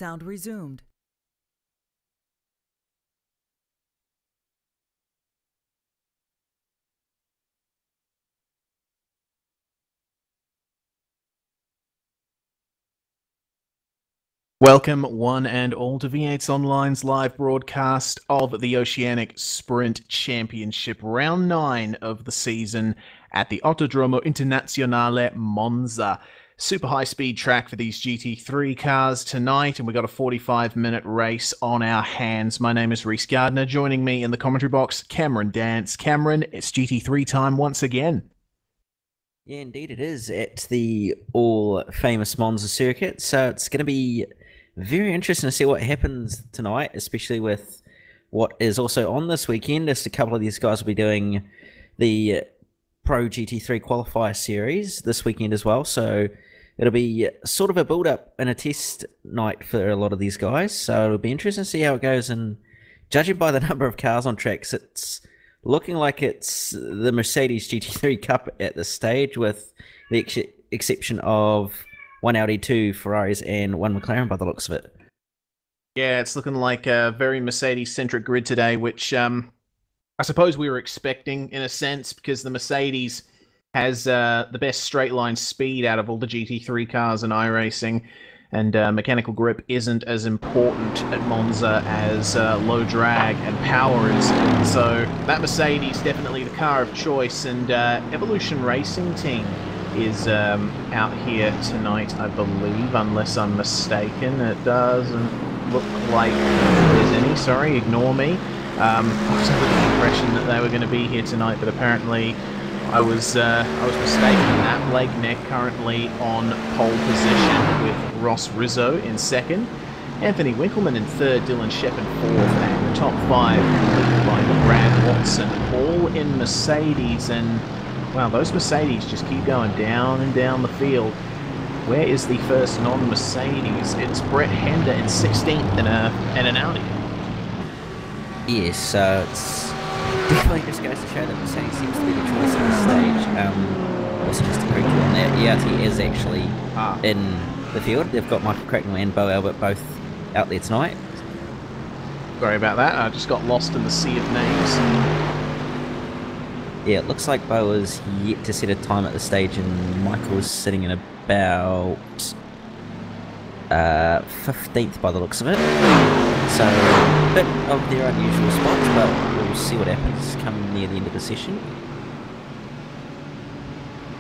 Sound resumed. Welcome, one and all, to V8's Online's live broadcast of the Oceanic Sprint Championship, round 9 of the season at the Autodromo Internazionale Monza. Super high-speed track for these GT3 cars tonight, and we've got a 45-minute race on our hands. My name is Reese Gardner. Joining me in the commentary box, Cameron Dance. Cameron, it's GT3 time once again. Yeah, indeed it is, at the all-famous Monza circuit, so it's going to be very interesting to see what happens tonight, especially with what is also on this weekend, as a couple of these guys will be doing the Pro GT3 Qualifier Series this weekend as well, so it'll be sort of a build-up and a test night for a lot of these guys, so it'll be interesting to see how it goes, and judging by the number of cars on tracks, it's looking like it's the Mercedes GT3 Cup at this stage, with the exception of one Audi, two Ferraris, and one McLaren by the looks of it. Yeah, it's looking like a very Mercedes-centric grid today, which I suppose we were expecting in a sense, because the Mercedes has the best straight-line speed out of all the GT3 cars in iRacing, and mechanical grip isn't as important at Monza as low drag and power is. So that Mercedes definitely the car of choice, and Evolution Racing Team is out here tonight, I believe, unless I'm mistaken. It doesn't look like there's any. Sorry, ignore me. I was under the impression that they were going to be here tonight, but apparently I was mistaken. Matt Blakeneck currently on pole position with Ross Rizzo in second, Anthony Winkleman in third, Dylan Shep in fourth, and the top five leaded by Brad Watson, all in Mercedes. And wow, those Mercedes just keep going down and down the field. Where is the first non-Mercedes? It's Brett Hender in 16th and an Audi. Yes, it's definitely just goes to show that Mercedes seems to be the choice at this stage. Also, just to correct you on that, ERT is actually in the field. They've got Michael Cracknell and Bo Albert both out there tonight. Sorry about that, I just got lost in the sea of names. Yeah, it looks like Bo is yet to set a time at this stage, and Michael is sitting in about 15th by the looks of it. So, a bit of their unusual spots, but we'll see what happens come near the end of the session.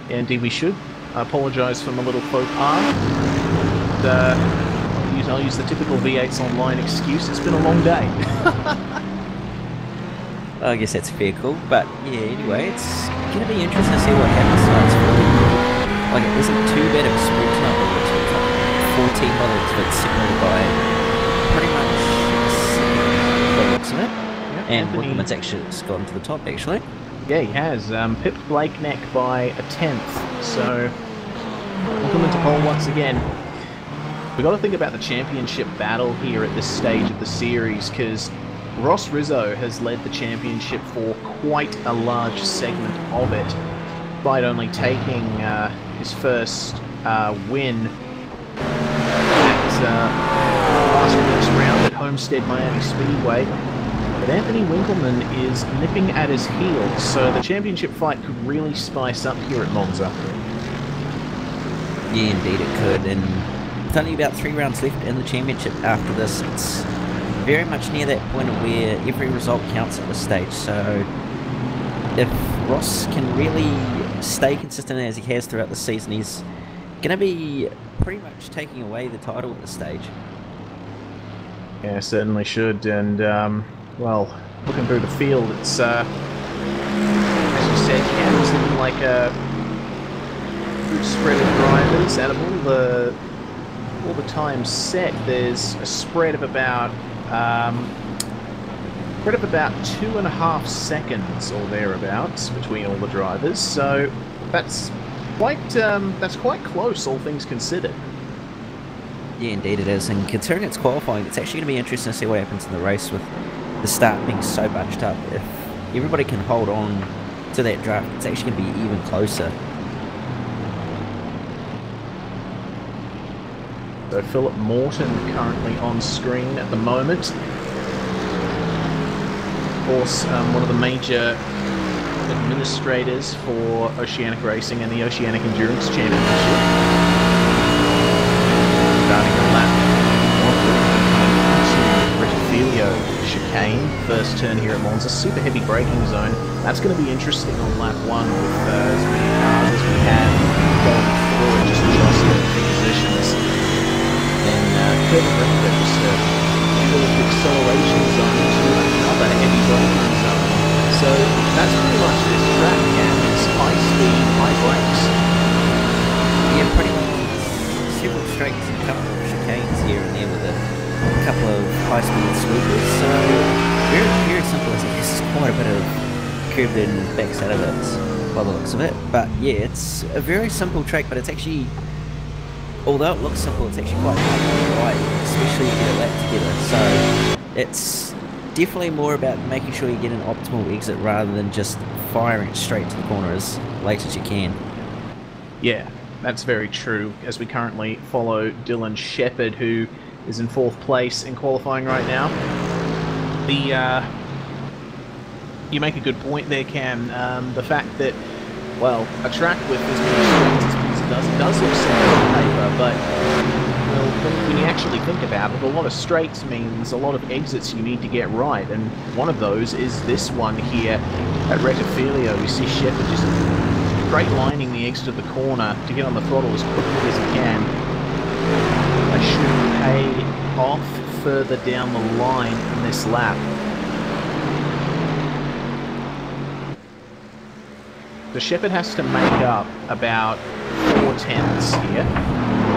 Yeah, indeed we should. I apologise for my little faux pas. I'll use the typical V8's Online excuse. It's been a long day. I guess that's fair call, but yeah, anyway, it's going to be interesting to see what happens tonight. Like, it isn't too bad of a sprint tonight, but it's got 14 models, but separated by pretty much the looks of it. Yep, and Winkleman's actually gotten to the top, actually. Yeah, he has. Pipped Blakeneck by a 10th, so Winkleman to pole once again. We've got to think about the championship battle here at this stage of the series, because Ross Rizzo has led the championship for quite a large segment of it, despite only taking his first win at last week's round at Homestead Miami Speedway. But Anthony Winkleman is nipping at his heels, so the championship fight could really spice up here at Monza. Yeah, indeed it could, and with only about 3 rounds left in the championship after this, it's very much near that point of where every result counts at this stage. So if Ross can really stay consistent as he has throughout the season, he's going to be pretty much taking away the title at this stage. Yeah, certainly should. And well, looking through the field, it's as you said, Cam, it's looking like a good spread of drivers. Out of all the times set, there's a spread of about 2.5 seconds or thereabouts between all the drivers, so that's quite close, all things considered. Yeah, indeed it is, and considering it's qualifying, it's actually going to be interesting to see what happens in the race with the start being so bunched up. If everybody can hold on to that draft, it's actually going to be even closer. So Philip Morton currently on screen at the moment. Of course, one of the major administrators for Oceanic Racing and the Oceanic Endurance Championship. Starting a lap Retifilio chicane, first turn here at Monza, super heavy braking zone. That's going to be interesting on lap 1 with as many cars as we have going through it, just jostling for positions. Then curve around it, just a short acceleration zone to another heavy braking zone. So that's pretty much this track, Cam. It's high speed, high brakes. Yeah, pretty much several straights and a couple of chicanes here and there with a couple of high-speed sweepers. So very, very simple. It's quite a bit of curved in backside of it by the looks of it. But yeah, it's a very simple track, but it's actually, although it looks simple, it's actually quite hard to ride, especially if you get a lap together. So it's definitely more about making sure you get an optimal exit rather than just firing it straight to the corner as late as you can. Yeah, that's very true, as we currently follow Dylan Shepherd, who is in 4th place in qualifying right now. You make a good point there, Cam. The fact that, well, a track with as many straights as it does look simple on paper, but well, when you actually think about it, a lot of straights means a lot of exits you need to get right, and one of those is this one here at Retifilio. We see Shepherd just straight lining the exit of the corner to get on the throttle as quickly as he can. They should pay off further down the line in this lap. The Shepherd has to make up about 4 tenths here.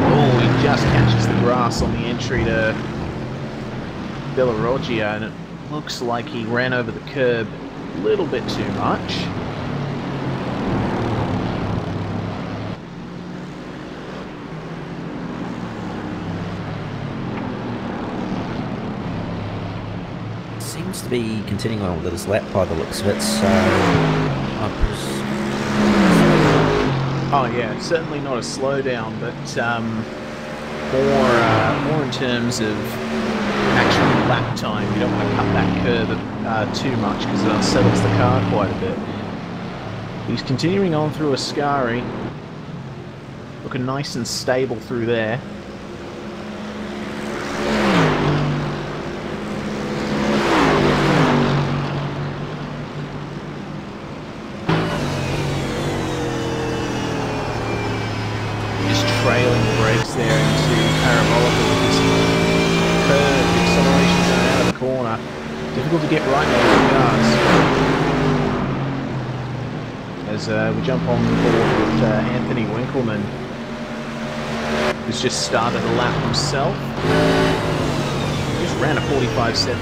Oh, he just catches the grass on the entry to Della Roggia, and it looks like he ran over the curb a little bit too much. Seems to be continuing on with his lap by the looks of it, so oh yeah, certainly not a slowdown, but more in terms of actual lap time. You don't want to cut that curve too much because it unsettles the car quite a bit. He's continuing on through Ascari, looking nice and stable through there. Trailing brakes there into Parabolica with this curve, the acceleration zone out of the corner. Difficult to get right now with the cars. As we jump on board with Anthony Winkleman, who's just started a lap himself. He just ran a 45.739,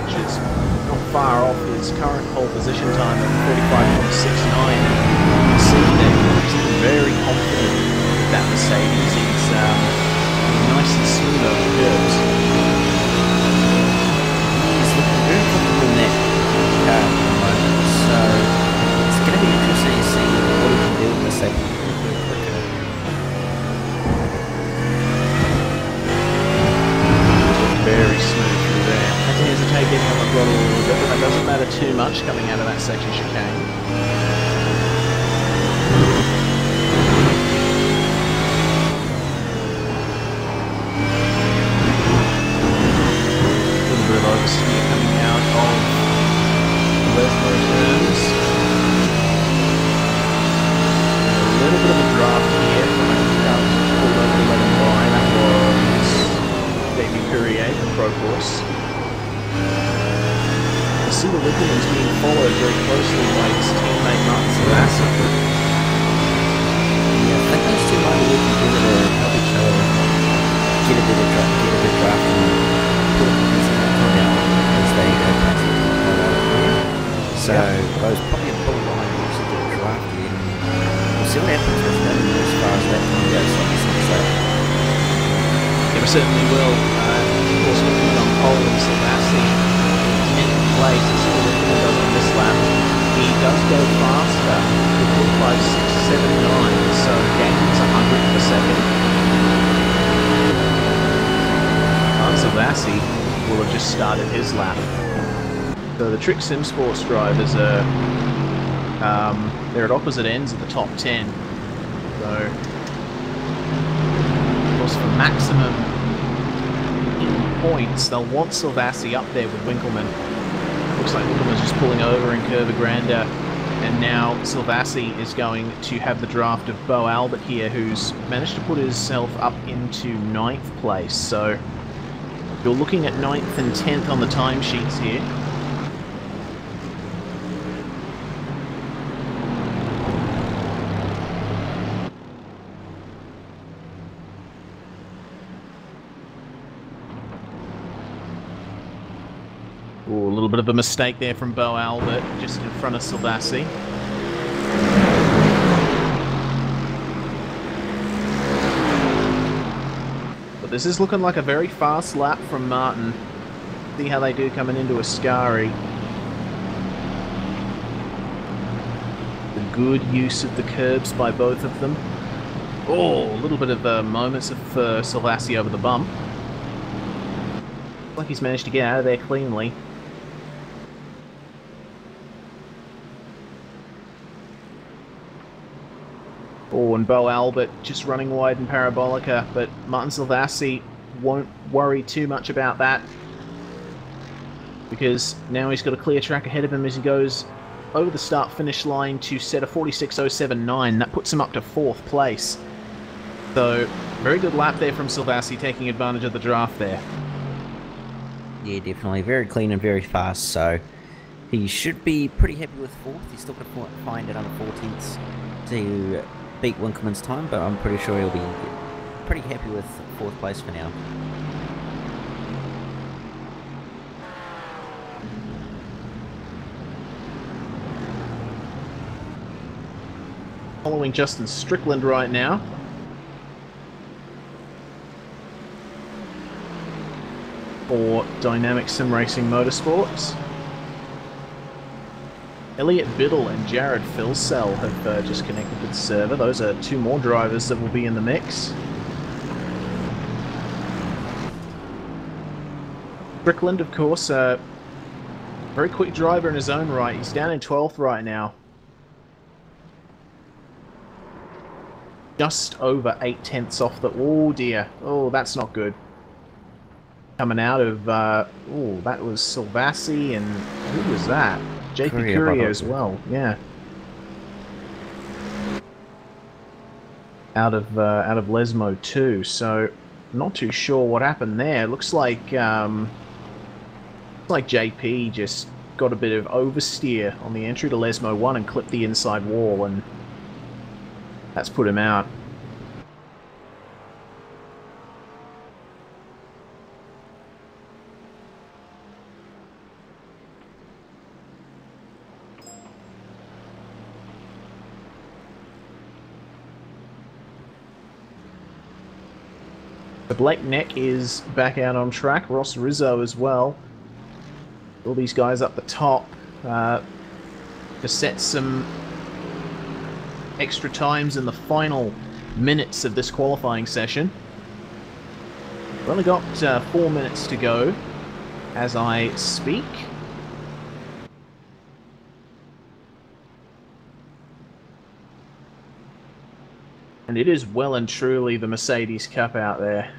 which is not far off his current pole position time of 45.69. You can see that he's very confident that Mercedes is nice and smooth over the curves. He's looking very comfortable in that car at the moment, so it's going to be interesting to see what he can do with Mercedes a little bit quicker. Very smooth through there. Had to hesitate getting on the throttle a little bit, but that doesn't matter too much coming out of that section chicane. Oversteer coming out of Lesnar turns. A little bit of a draft here from a car pulled over to let him by. That was David Courier from Procourse. You see the Winkleman's being followed very closely by his teammate Martin Salassi. Yeah, I think those two might be working together to help each other get a bit of draft and put it down as they go past it. So those probably a full line needs to get drafted in. We'll see what happens with them as far as that time goes. So yeah, we certainly will. Of course, we're on pole and Sebastian in 10th place. As Winkleman does on this lap. He does go faster with 45.679, so gains 100 per second. Salvassi will have just started his lap. So the Trick Sim Sports drivers are they're at opposite ends of the top 10. So, of course, for maximum points, they'll want Salvassi up there with Winkelmann. Looks like Winkelmann's just pulling over in Curva Grande, and now Salvassi is going to have the draft of Bo Albert here, who's managed to put himself up into 9th place. So you're looking at 9th and 10th on the timesheets here. Ooh, a little bit of a mistake there from Bo Albert, just in front of Salvassi. But this is looking like a very fast lap from Martin. See how they do coming into Ascari. The good use of the curbs by both of them. Oh, a little bit of moments of Salvassi over the bump. Looks like he's managed to get out of there cleanly. Oh, and Bo Albert just running wide in Parabolica, but Martin Salvassi won't worry too much about that, because now he's got a clear track ahead of him as he goes over the start-finish line to set a 46.079. That puts him up to 4th place. So, very good lap there from Salvassi, taking advantage of the draft there. Yeah, definitely. Very clean and very fast, so he should be pretty happy with 4th. He's still got to find another 14ths to beat Winkelmann's time, but I'm pretty sure he'll be pretty happy with 4th place for now. Following Justin Strickland right now. For Dynamic Sim Racing Motorsports. Elliot Biddle and Jared Philsell have just connected to the server. Those are 2 more drivers that will be in the mix. Strickland, of course, a very quick driver in his own right. He's down in 12th right now. Just over 8/10 off the... Oh dear. Oh, that's not good. Coming out of... oh, that was Salvassi, and who was that? JP Courier as well, yeah. Out of Lesmo too, so not too sure what happened there. Looks like JP just got a bit of oversteer on the entry to Lesmo 1 and clipped the inside wall, and that's put him out. Blake Neck is back out on track. Ross Rizzo as well. All these guys up the top to set some extra times in the final minutes of this qualifying session. We've only got 4 minutes to go as I speak. And it is well and truly the Mercedes Cup out there.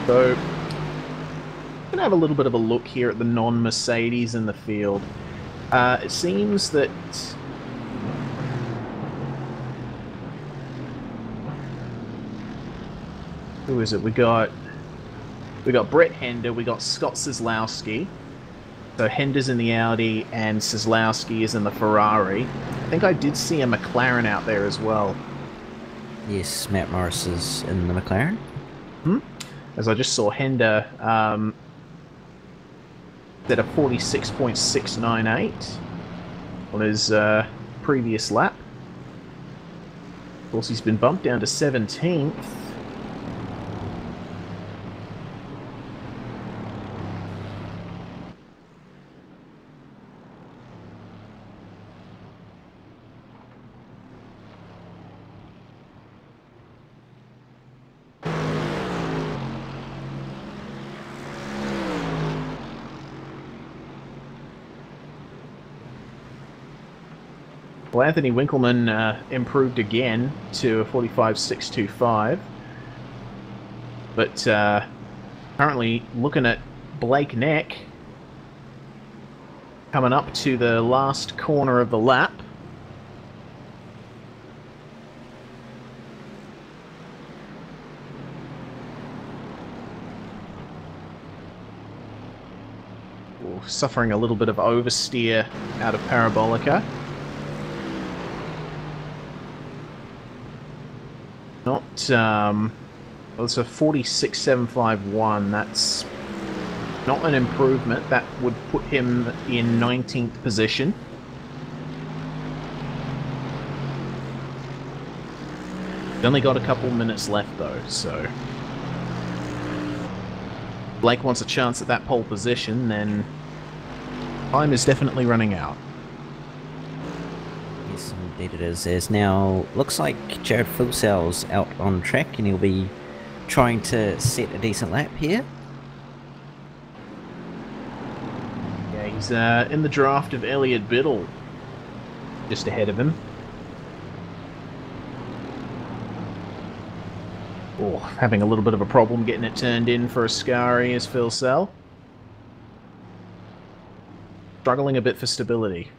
So, I'm going to have a little bit of a look here at the non-Mercedes in the field. It seems that who is it? We got Brett Hender, we got Scott Cisłowski. So Hender's in the Audi and Cisłowski is in the Ferrari. I think I did see a McLaren out there as well. Yes, Matt Morris is in the McLaren. As I just saw Hender at a 46.698 on his previous lap. course, he's been bumped down to 17th. Well, Anthony Winkleman improved again to a 45.625. But currently looking at Blake Neck coming up to the last corner of the lap. Suffering a little bit of oversteer out of Parabolica. Not, well, it's a 46.751. That's not an improvement. That would put him in 19th position. He's only got a couple minutes left, though, so... Blake wants a chance at that pole position, then time is definitely running out. Yes, indeed it is. There's now, looks like Jared Fulsell's out on track and he'll be trying to set a decent lap here. Yeah, he's in the draft of Elliot Biddle, just ahead of him. Oh, having a little bit of a problem getting it turned in for Ascari is Fulsell. Struggling a bit for stability.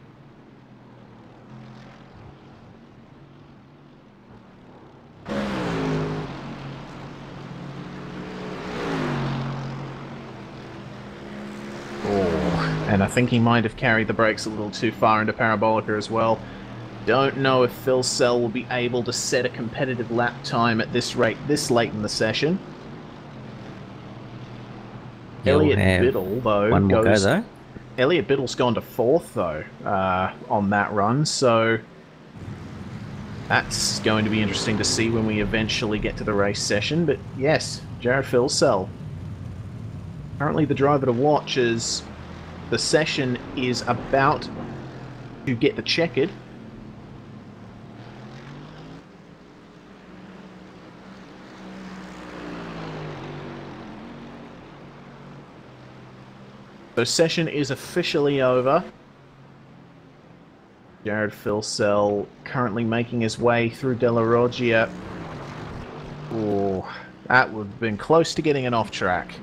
And I think he might have carried the brakes a little too far into Parabolica as well. Don't know if Fulsell will be able to set a competitive lap time at this rate this late in the session. Elliot Biddle, though, goes... Elliot Biddle's gone to 4th, though, on that run, so... That's going to be interesting to see when we eventually get to the race session, but yes, Jared Fulsell. Currently the driver to watch as the session is about to get the checkered. So session is officially over. Jared Fulsell currently making his way through Della Roggia. Oh, that would have been close to getting an off track.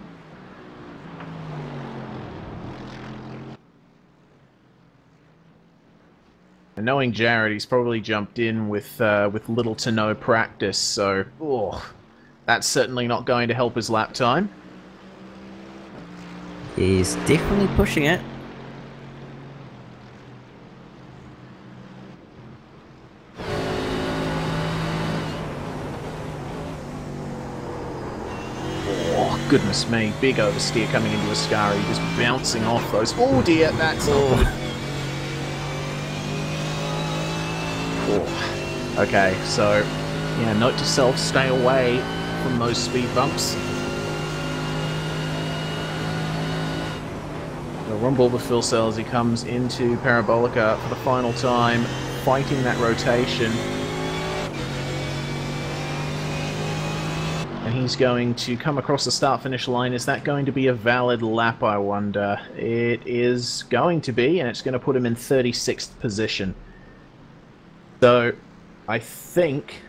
And knowing Jared, he's probably jumped in with little to no practice, so that's certainly not going to help his lap time. He's definitely pushing it. Oh, goodness me. Big oversteer coming into Ascari, just bouncing off those. Oh dear, that's not good. Oh. Okay, so, yeah, note to self, stay away from those speed bumps. Rumble with Fulsell as he comes into Parabolica for the final time, fighting that rotation. And he's going to come across the start-finish line. Is that going to be a valid lap, I wonder? It is going to be, and it's going to put him in 36th position. So, I think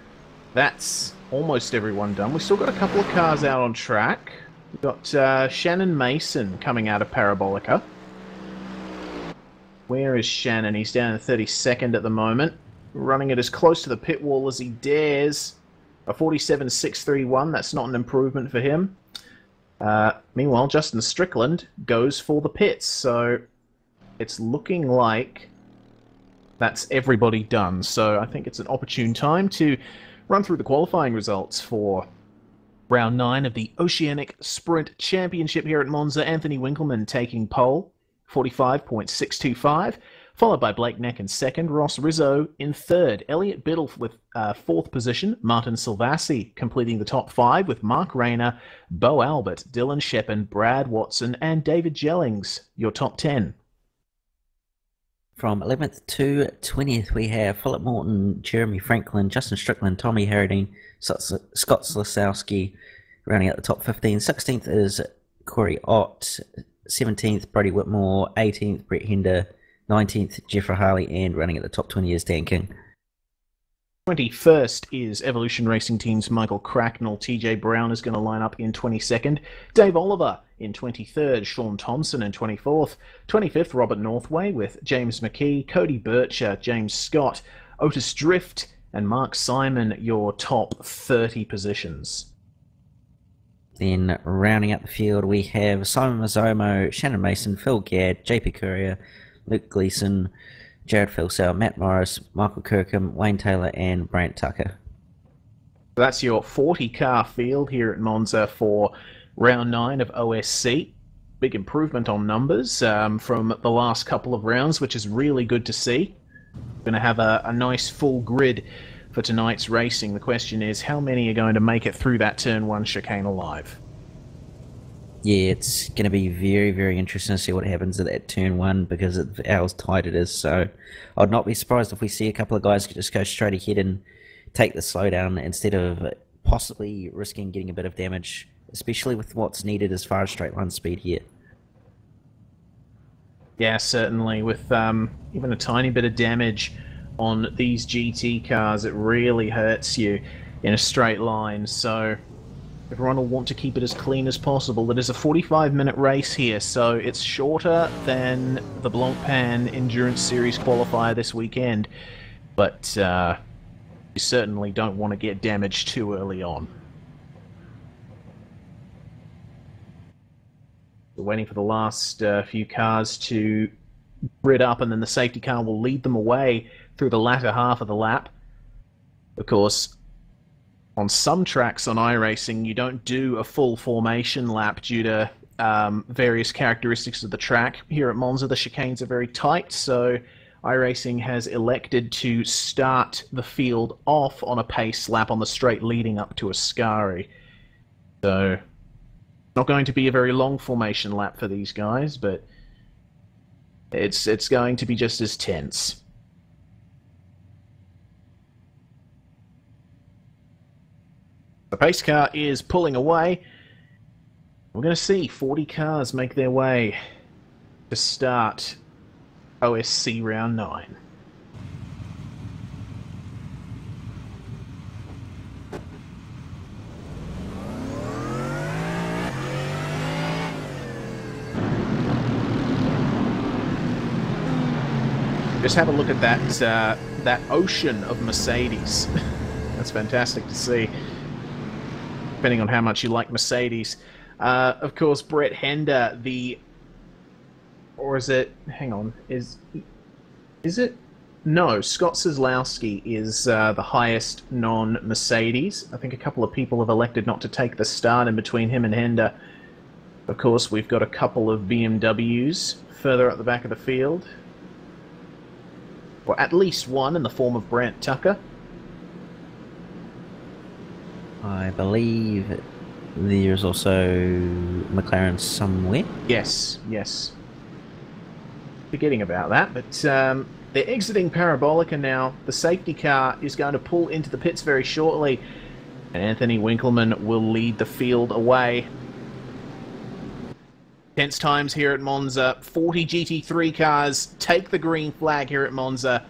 that's almost everyone done. We've still got a couple of cars out on track. We've got Shannon Mason coming out of Parabolica. Where is Shannon? He's down in 32nd at the moment. Running it as close to the pit wall as he dares. A 47.631, that's not an improvement for him. Meanwhile, Justin Strickland goes for the pits, so it's looking like that's everybody done. So I think it's an opportune time to run through the qualifying results for Round 9 of the Oceanic Sprint Championship here at Monza. Anthony Winkleman taking pole, 45.625. followed by Blake Neck in second, Ross Rizzo in third, Elliot Biddle with fourth position, Martin Silvassi completing the top five with Mark Rayner, Bo Albert, Dylan Shepard, Brad Watson, and David Jellings, your top 10. From 11th to 20th, we have Philip Morton, Jeremy Franklin, Justin Strickland, Tommy Harradine, Scott Slasowski, rounding out the top 15. 16th is Corey Ott, 17th Brody Whitmore, 18th Brett Hender, 19th Jeffrey Harley, and running at the top 20 is Dan King. 21st is Evolution Racing Team's Michael Cracknell. TJ Brown is going to line up in 22nd. Dave Oliver in 23rd. Sean Thompson in 24th. 25th, Robert Northway with James McKee, Cody Bircher, James Scott, Otis Drift, and Mark Simon, your top 30 positions. Then rounding out the field, we have Simon Mazzomo, Shannon Mason, Phil Gadd, JP Courier, Luke Gleason, Jared Filsell, Matt Morris, Michael Kirkham, Wayne Taylor, and Brant Tucker. That's your 40-car field here at Monza for round 9 of OSC. Big improvement on numbers from the last couple of rounds, which is really good to see. We're going to have a nice full grid for tonight's racing. The question is, how many are going to make it through that Turn 1 chicane alive? Yeah, it's going to be very, very interesting to see what happens at that Turn 1 because of how tight it is. So I'd not be surprised if we see a couple of guys just go straight ahead and take the slowdown instead of possibly risking getting a bit of damage, especially with what's needed as far as straight line speed here. Yeah, certainly. With even a tiny bit of damage on these GT cars, it really hurts you in a straight line. So everyone will want to keep it as clean as possible. It is a 45-minute race here, so it's shorter than the Blancpain Endurance Series qualifier this weekend. But you certainly don't want to get damaged too early on. We're waiting for the last few cars to grid up, and then the safety car will lead them away through the latter half of the lap. Of course, on some tracks on iRacing, you don't do a full formation lap due to various characteristics of the track. Here at Monza, the chicanes are very tight, so iRacing has elected to start the field off on a pace lap on the straight leading up to Ascari. So, not going to be a very long formation lap for these guys, but it's going to be just as tense. The pace car is pulling away. We're going to see 40 cars make their way to start OSC round 9. Just have a look at that ocean of Mercedes. That's fantastic to see, depending on how much you like Mercedes. Of course, Brett Hender, or is it? Hang on, is it? No, Scott Sieslowski is the highest non-Mercedes. I think a couple of people have elected not to take the start in between him and Hender. Of course, we've got a couple of BMWs further up the back of the field. Or at least one in the form of Brant Tucker. I believe there's also McLaren somewhere. Yes, yes. Forgetting about that, but they're exiting Parabolica now. The safety car is going to pull into the pits very shortly, and Anthony Winkleman will lead the field away. Tense times here at Monza. 40 GT3 cars take the green flag here at Monza.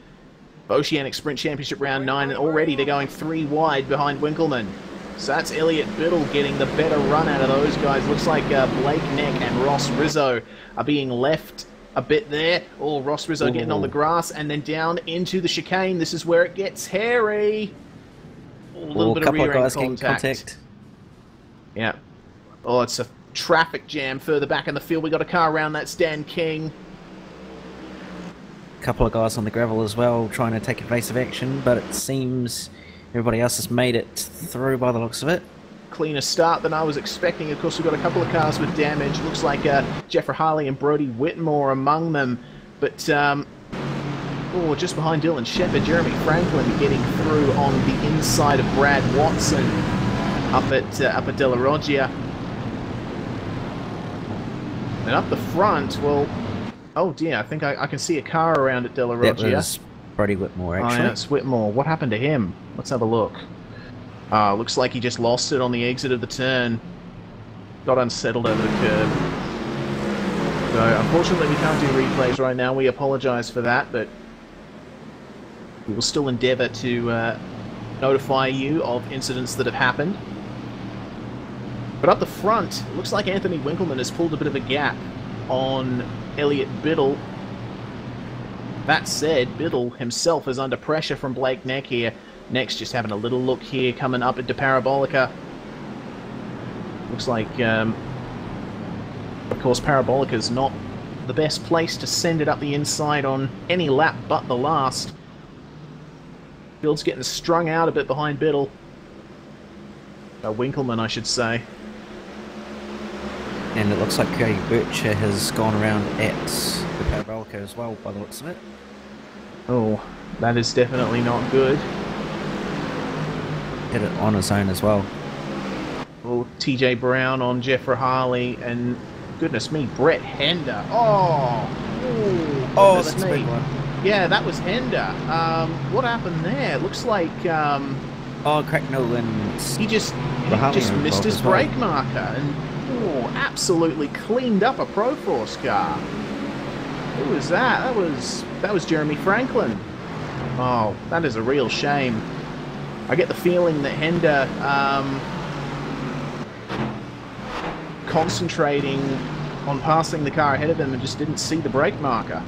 Oceanic Sprint Championship round 9, and already they're going 3 wide behind Winkleman. So that's Elliot Biddle getting the better run out of those guys. Looks like Blake Neck and Ross Rizzo are being left a bit there. Oh, Ross Rizzo getting on the grass and then down into the chicane. This is where it gets hairy. Oh, a little bit of rear end contact. Yeah. Oh, it's a traffic jam further back in the field. We got a car around. That's Dan King. A couple of guys on the gravel as well trying to take evasive action, but it seems everybody else has made it through by the looks of it. Cleaner start than I was expecting. Of course, we've got a couple of cars with damage. Looks like Jeffrey Harley and Brody Whitmore among them. But Oh, just behind Dylan Shepherd, Jeremy Franklin getting through on the inside of Brad Watson up at De La Roggia. And up the front, well, oh dear, I think I can see a car around at De La Roggia. That was Brody Whitmore, actually. Oh, yeah, it's Whitmore. What happened to him? Let's have a look. Looks like he just lost it on the exit of the turn. Got unsettled over the curb. So, unfortunately, we can't do replays right now. We apologise for that, but we will still endeavour to notify you of incidents that have happened. But up the front, it looks like Anthony Winkleman has pulled a bit of a gap on Elliot Biddle. That said, Biddle himself is under pressure from Blake Neck here. Next, just having a little look here, coming up into Parabolica. Looks like, of course, Parabolica's not the best place to send it up the inside on any lap but the last. Field's getting strung out a bit behind Biddle. Winkleman, I should say. And it looks like Cody Bircher has gone around at the Parabolica as well, by the looks of it. Oh, that is definitely not good. Hit it on his own as well. Oh, TJ Brown on Jeffrey Harley, and goodness me, Brett Hender. Oh, that's a big one. Yeah, that was Hender. What happened there? It looks like Cracknell and he just missed his brake marker and absolutely cleaned up a Proforce car. Who was that? That was Jeremy Franklin. Oh, that is a real shame. I get the feeling that Hender concentrating on passing the car ahead of him and just didn't see the brake marker.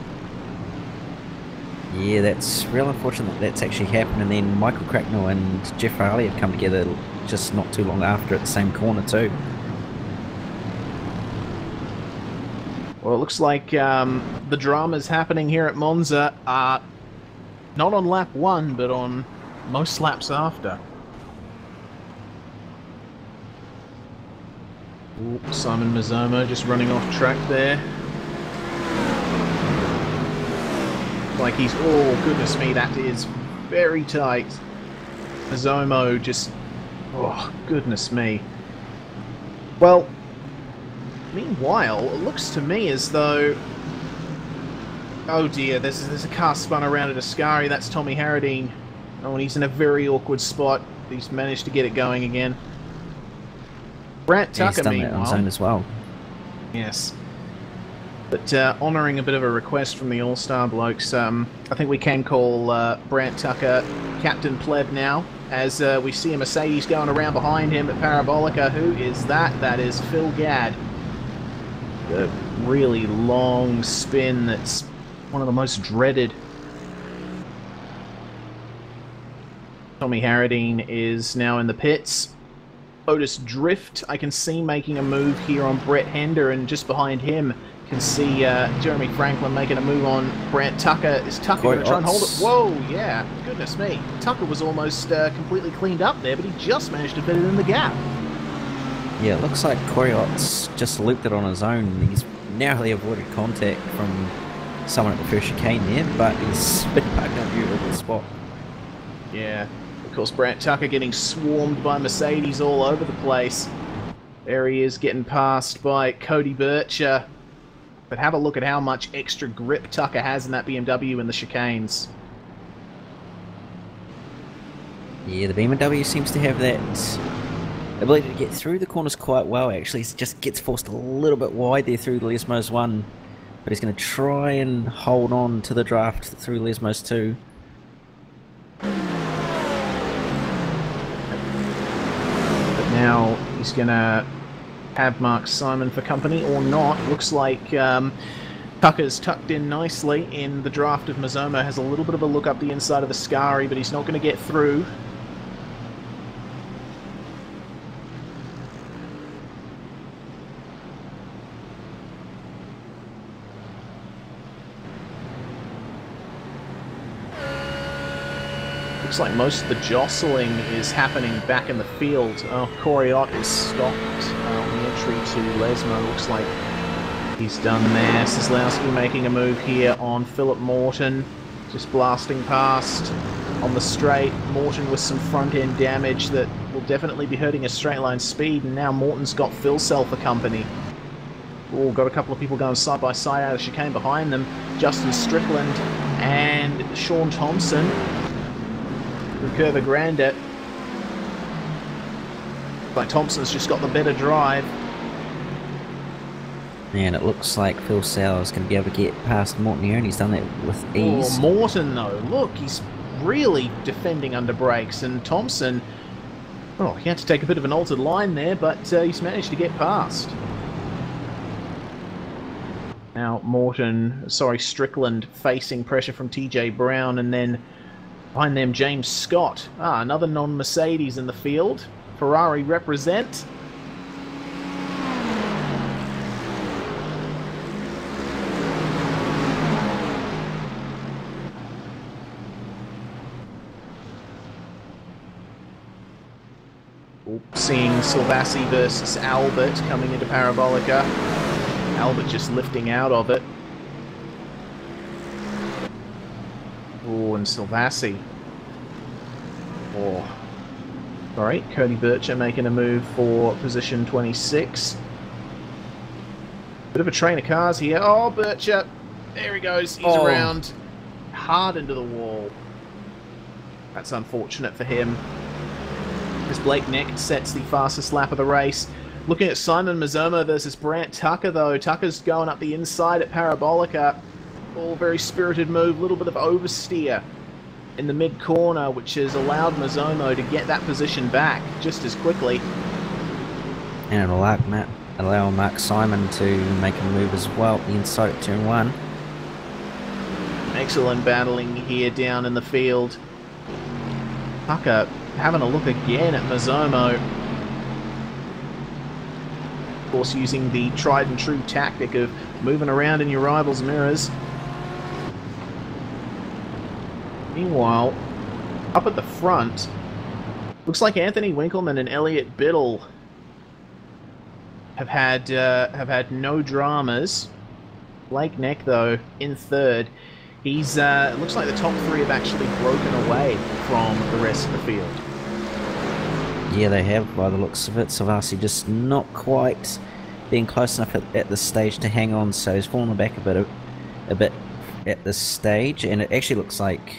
Yeah, that's real unfortunate that's actually happened. And then Michael Cracknell and Jeff Harley have come together just not too long after at the same corner too. Well, it looks like the drama's happening here at Monza, not on lap 1, but on most laps after. Ooh, Simon Mazzomo just running off track there. Like he's, oh goodness me, that is very tight. Mazzomo just, oh goodness me. Well, meanwhile, it looks to me as though, oh dear, there's a car spun around at Ascari. That's Tommy Harradine. Oh, and he's in a very awkward spot. He's managed to get it going again. Brant Tucker, done meanwhile, that on his own as well. Yes. But honouring a bit of a request from the All-Star blokes, I think we can call Brant Tucker Captain Pleb now, as we see a Mercedes going around behind him at Parabolica. Who is that? That is Phil Gadd. The really long spin that's one of the most dreaded. Tommy Harradine is now in the pits. Otis Drift, I can see making a move here on Brett Hender, and just behind him can see Jeremy Franklin making a move on Brant Tucker. Is Tucker going to try and hold it? Whoa, yeah, goodness me. Tucker was almost completely cleaned up there, but he just managed to fit it in the gap. Yeah, it looks like Coriot's just looped it on his own. He's narrowly avoided contact from someone at the first chicane there, but he's been parked in a beautiful spot. Yeah, of course, Brant Tucker getting swarmed by Mercedes all over the place. There he is, getting passed by Cody Bircher. But have a look at how much extra grip Tucker has in that BMW in the chicanes. Yeah, the BMW seems to have that ability to get through the corners quite well, actually. He just gets forced a little bit wide there through Lesmos 1. But he's going to try and hold on to the draft through Lesmos 2. But now he's going to have Mark Simon for company or not. Looks like Tucker's tucked in nicely in the draft of Mazzomo. Has a little bit of a look up the inside of Ascari, but he's not going to get through. Looks like most of the jostling is happening back in the field. Oh, Coriot is stopped on the entry to Lesmo. Looks like he's done there. Sislowski making a move here on Philip Morton. Just blasting past on the straight. Morton with some front-end damage that will definitely be hurting his straight line speed, and now Morton's got Phil Cell for company. Oh, got a couple of people going side by side out of chicane behind them. Justin Strickland and Sean Thompson from Curva Grande. Like Thompson's just got the better drive. And it looks like Phil Sauer is going to be able to get past Morton here, and he's done that with ease. Oh, Morton, though. Look, he's really defending under brakes, and Thompson, oh, he had to take a bit of an altered line there, but he's managed to get past. Now Strickland facing pressure from TJ Brown, and then behind them James Scott. Another non-Mercedes in the field. Ferrari represent. Seeing Silvassi versus Albert coming into Parabolica. Albert just lifting out of it. Oh, and Silvassi. Oh. Sorry, Cody Bircher making a move for position 26. Bit of a train of cars here. Oh, Bircher. There he goes. He's around. Hard into the wall. That's unfortunate for him. As Blake Neck sets the fastest lap of the race. Looking at Simon Mazzomo versus Brant Tucker, though. Tucker's going up the inside at Parabolica. All very spirited move. Little bit of oversteer in the mid-corner, which has allowed Mazzomo to get that position back just as quickly. And it'll allow Mark Simon to make a move as well at the inside at turn 1. Excellent battling here down in the field. Tucker having a look again at Mazzomo. Of course, using the tried and true tactic of moving around in your rival's mirrors. Meanwhile, up at the front, looks like Anthony Winkleman and Elliot Biddle have had no dramas. Blake Neck, though, in third. He's it looks like the top three have actually broken away from the rest of the field. Yeah, they have, by the looks of it. Silvassi just not quite being close enough at this stage to hang on, so he's fallen back a bit at this stage, and it actually looks like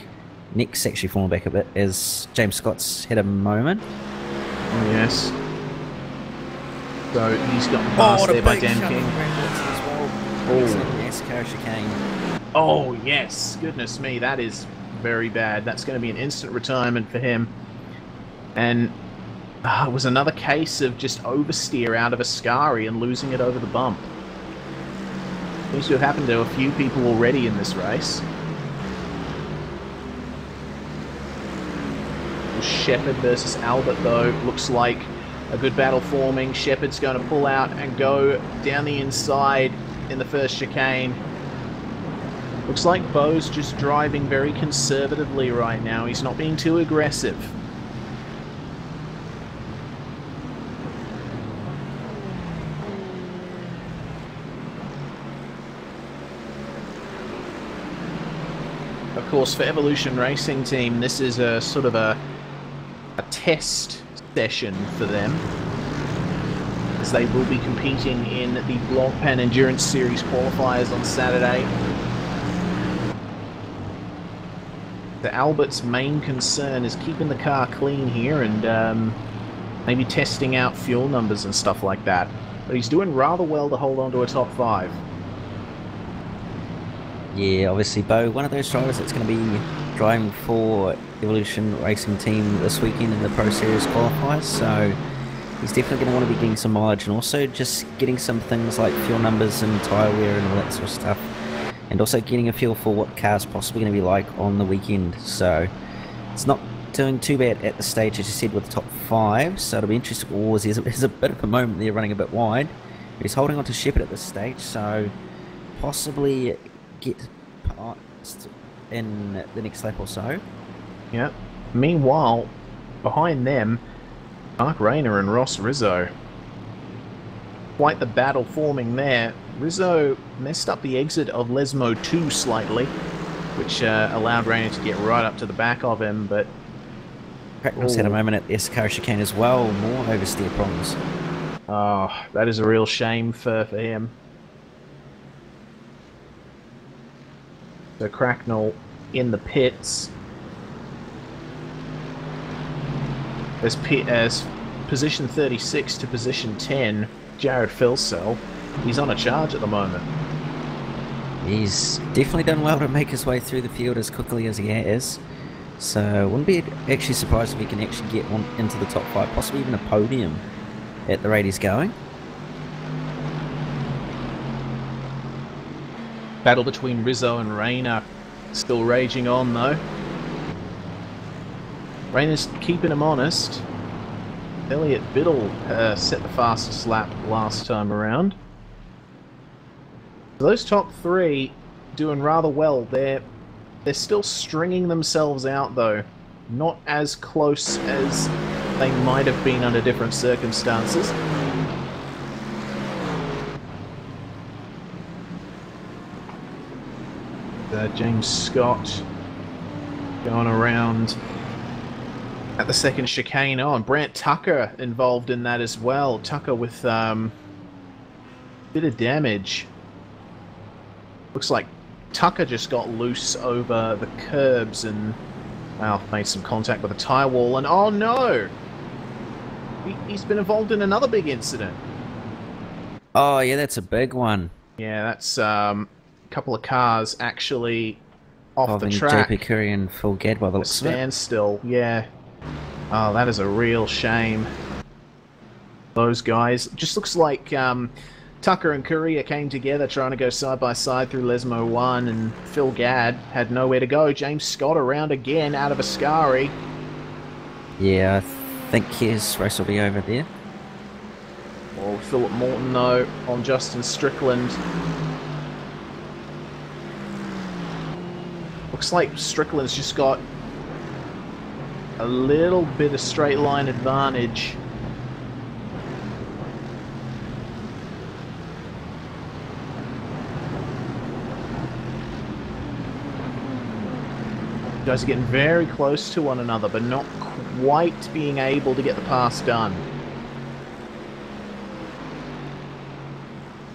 Nick's actually fallen back a bit as James Scott's had a moment. Oh, yes. So he's gotten past there by Dan King. NASCAR chicane. Oh, yes. Goodness me, that is very bad. That's going to be an instant retirement for him. And it was another case of just oversteer out of Ascari and losing it over the bump. Seems to have happened to a few people already in this race. Shepard versus Albert, though, looks like a good battle forming. Shepard's going to pull out and go down the inside in the first chicane. Looks like Bo's just driving very conservatively right now. He's not being too aggressive. Of course, for Evolution Racing Team, this is a sort of a test session for them, as they will be competing in the Blancpain Endurance Series qualifiers on Saturday. The Albert's main concern is keeping the car clean here and maybe testing out fuel numbers and stuff like that. But he's doing rather well to hold on to a top 5. Yeah, obviously Bo, one of those drivers that's going to be driving for Evolution Racing Team this weekend in the Pro Series qualifiers, so he's definitely going to want to be getting some mileage and also just getting some things like fuel numbers and tyre wear and all that sort of stuff, and also getting a feel for what car's possibly going to be like on the weekend. So it's not doing too bad at the stage, as you said, with the top 5, so it'll be interesting. Oh, there's a bit of a moment there running a bit wide. He's holding on to Shepard at this stage, so possibly get past in the next lap or so. Yeah. Meanwhile, behind them, Mark Rayner and Ross Rizzo. Quite the battle forming there. Rizzo messed up the exit of Lesmo 2 slightly. which allowed Rainer to get right up to the back of him, but... Cracknell's had a moment at the Escar chicane as well, more oversteer problems. Oh, that is a real shame for him. So Cracknell in the pits. As position 36 to position 10, Jared Filsell, he's on a charge at the moment. He's definitely done well to make his way through the field as quickly as he has. So wouldn't be actually surprised if he can actually get on into the top 5, possibly even a podium at the rate he's going. Battle between Rizzo and Rainer still raging on though. Rainer's keeping him honest. Elliot Biddle set the fastest lap last time around. Those top 3 doing rather well. They're still stringing themselves out though. Not as close as they might have been under different circumstances. James Scott going around at the second chicane. Oh, and Brant Tucker involved in that as well. Tucker with a bit of damage. Looks like Tucker just got loose over the curbs and, well, made some contact with a tyre wall. And oh no! He's been involved in another big incident. Oh yeah, that's a big one. Yeah, that's a couple of cars actually off the track. JP Curry and Phil Gadd by the looks of it. Standstill, yeah. Oh, that is a real shame. Those guys. Just looks like Tucker and Courier came together trying to go side by side through Lesmo 1, and Phil Gadd had nowhere to go. James Scott around again out of Ascari. Yeah, I think his race will be over there. Well, Philip Morton though on Justin Strickland. Looks like Strickland's just got a little bit of straight line advantage. You guys are getting very close to one another, but not quite being able to get the pass done.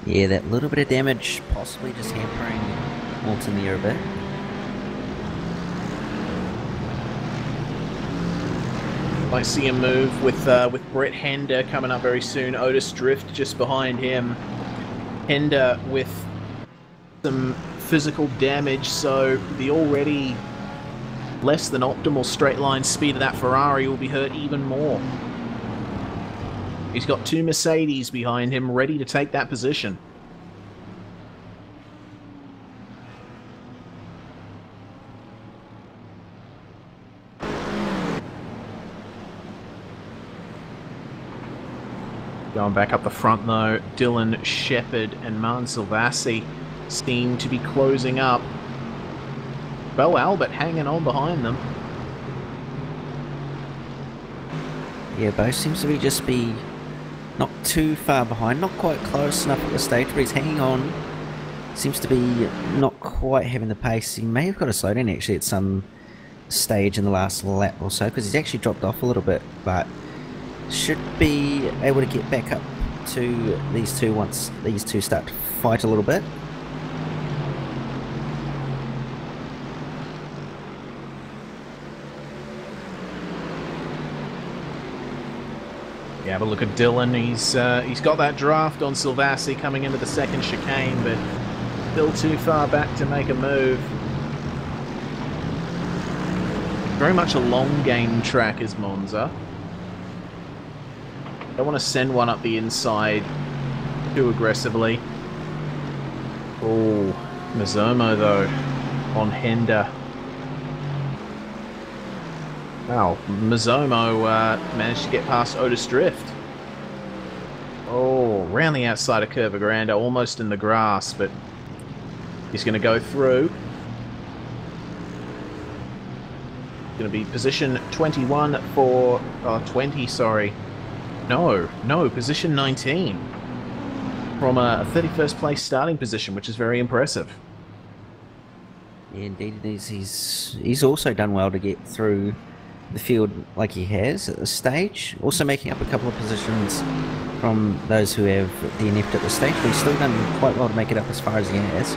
Yeah, that little bit of damage possibly just hampering Morton there a bit. I see him move with Brett Hender coming up very soon. Otis Drift just behind him. Hender with some physical damage, so the already less than optimal straight line speed of that Ferrari will be hurt even more. He's got 2 Mercedes behind him ready to take that position. Going back up the front though, Dylan Shepherd and Martin Silvassi seem to be closing up. Bo Albert hanging on behind them. Yeah, Bo seems to be not too far behind, not quite close enough at the stage, but he's hanging on. Seems to be not quite having the pace. He may have got a slow down actually at some stage in the last lap or so, because he's actually dropped off a little bit, but should be able to get back up to these two once these two start to fight a little bit. Yeah, but look at Dylan. He's got that draft on Silvassi coming into the second chicane, but still too far back to make a move. Very much a long game track is Monza. Don't want to send one up the inside too aggressively. Oh, Mizomo though on Hender. Wow, Mizomo managed to get past Otis Drift. Oh, round the outside of Curva Grande, almost in the grass, but he's going to go through. Going to be position 21 for... Oh, 20, sorry. No, position 19. From a 31st place starting position, which is very impressive. Yeah, indeed, he's also done well to get through the field like he has at this stage. Also making up a couple of positions from those who have DNF'd at this stage, but he's still done quite well to make it up as far as he has.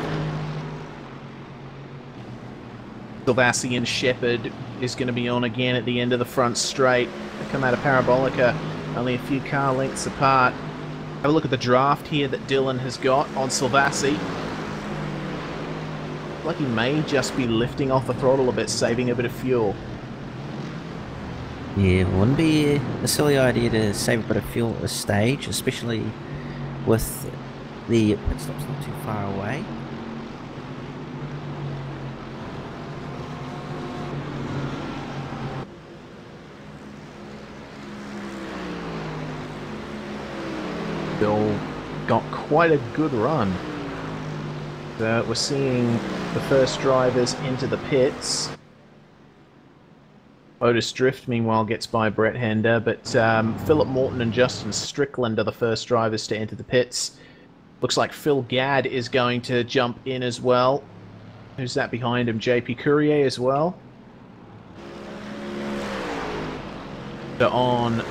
Silvassi and Shepherd is going to be on again at the end of the front straight. They come out of Parabolica, only a few car lengths apart. Have a look at the draft here that Dylan has got on Silvassi. Like he may just be lifting off the throttle a bit, saving a bit of fuel. Yeah, it wouldn't be a silly idea to save a bit of fuel at this stage, especially with the pit stops not too far away. Bill got quite a good run. We're seeing the first drivers into the pits. Otis Drift, meanwhile, gets by Brett Hender, but Philip Morton and Justin Strickland are the first drivers to enter the pits. Looks like Phil Gadd is going to jump in as well. Who's that behind him? JP Courier as well. So on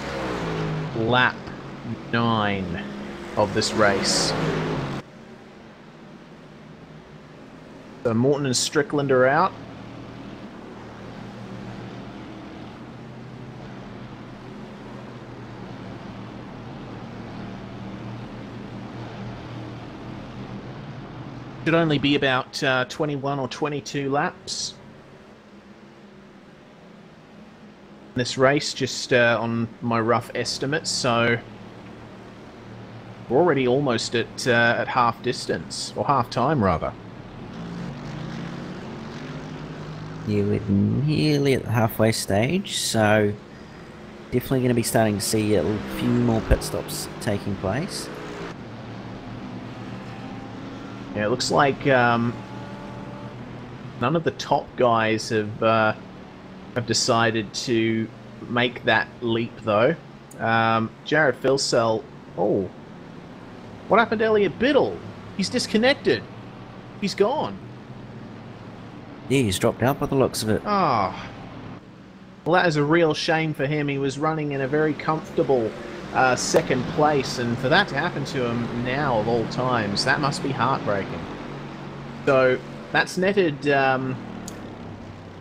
lap 9 of this race. So Morton and Strickland are out. Should only be about 21 or 22 laps. This race, just on my rough estimates, so we're already almost at half distance, or half time rather. Yeah, we're nearly at the halfway stage, so definitely going to be starting to see a few more pit stops taking place. Yeah, it looks like none of the top guys have decided to make that leap, though. Jared Filsell. Oh, what happened to Elliot Biddle? He's disconnected. He's gone. Yeah, he's dropped out by the looks of it. Ah. Well, that is a real shame for him. He was running in a very comfortable second place, and for that to happen to him now of all times, that must be heartbreaking. So that's netted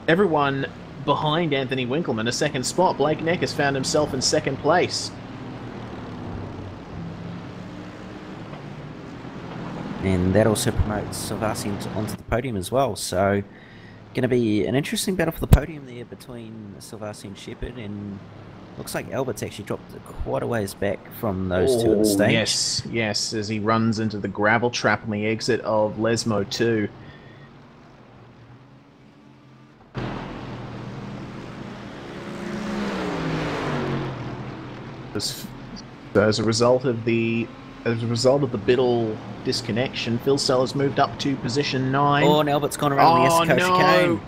everyone behind Anthony Winkleman a second spot. Blake Neck has found himself in second place. And that also promotes Silvassi onto the podium as well, so going to be an interesting battle for the podium there between Silvassi and Shepherd, and looks like Albert's actually dropped quite a ways back from those two at the stage. Yes, yes, as he runs into the gravel trap on the exit of Lesmo 2. As a result of the Biddle disconnection, Phil Sellers moved up to position 9. Oh, and Albert's gone around the Estico chicane.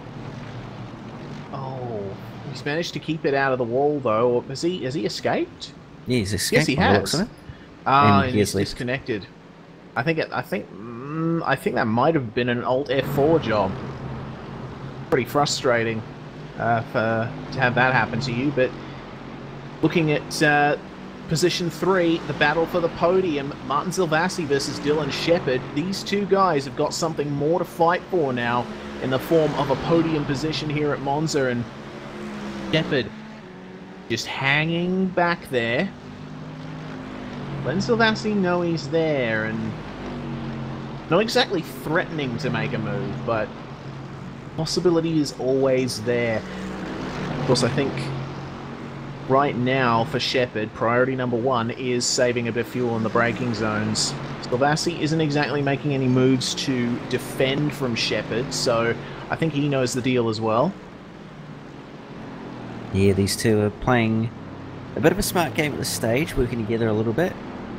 Oh, he's managed to keep it out of the wall, though. Has he escaped? Yeah, he's escaped. Yes, he has. And he's disconnected. I think that might have been an Alt F4 job. Pretty frustrating to have that happen to you. But looking at position 3, the battle for the podium, Martin Silvassi versus Dylan Shepherd. These two guys have got something more to fight for now in the form of a podium position here at Monza, and Shepherd just hanging back there. Letting Silvassi know he's there, and not exactly threatening to make a move, but possibility is always there. Of course, I think right now for Shepherd, priority number 1 is saving a bit of fuel in the braking zones. Silvassi isn't exactly making any moves to defend from Shepherd, so I think he knows the deal as well. Yeah, these two are playing a bit of a smart game at this stage, working together a little bit.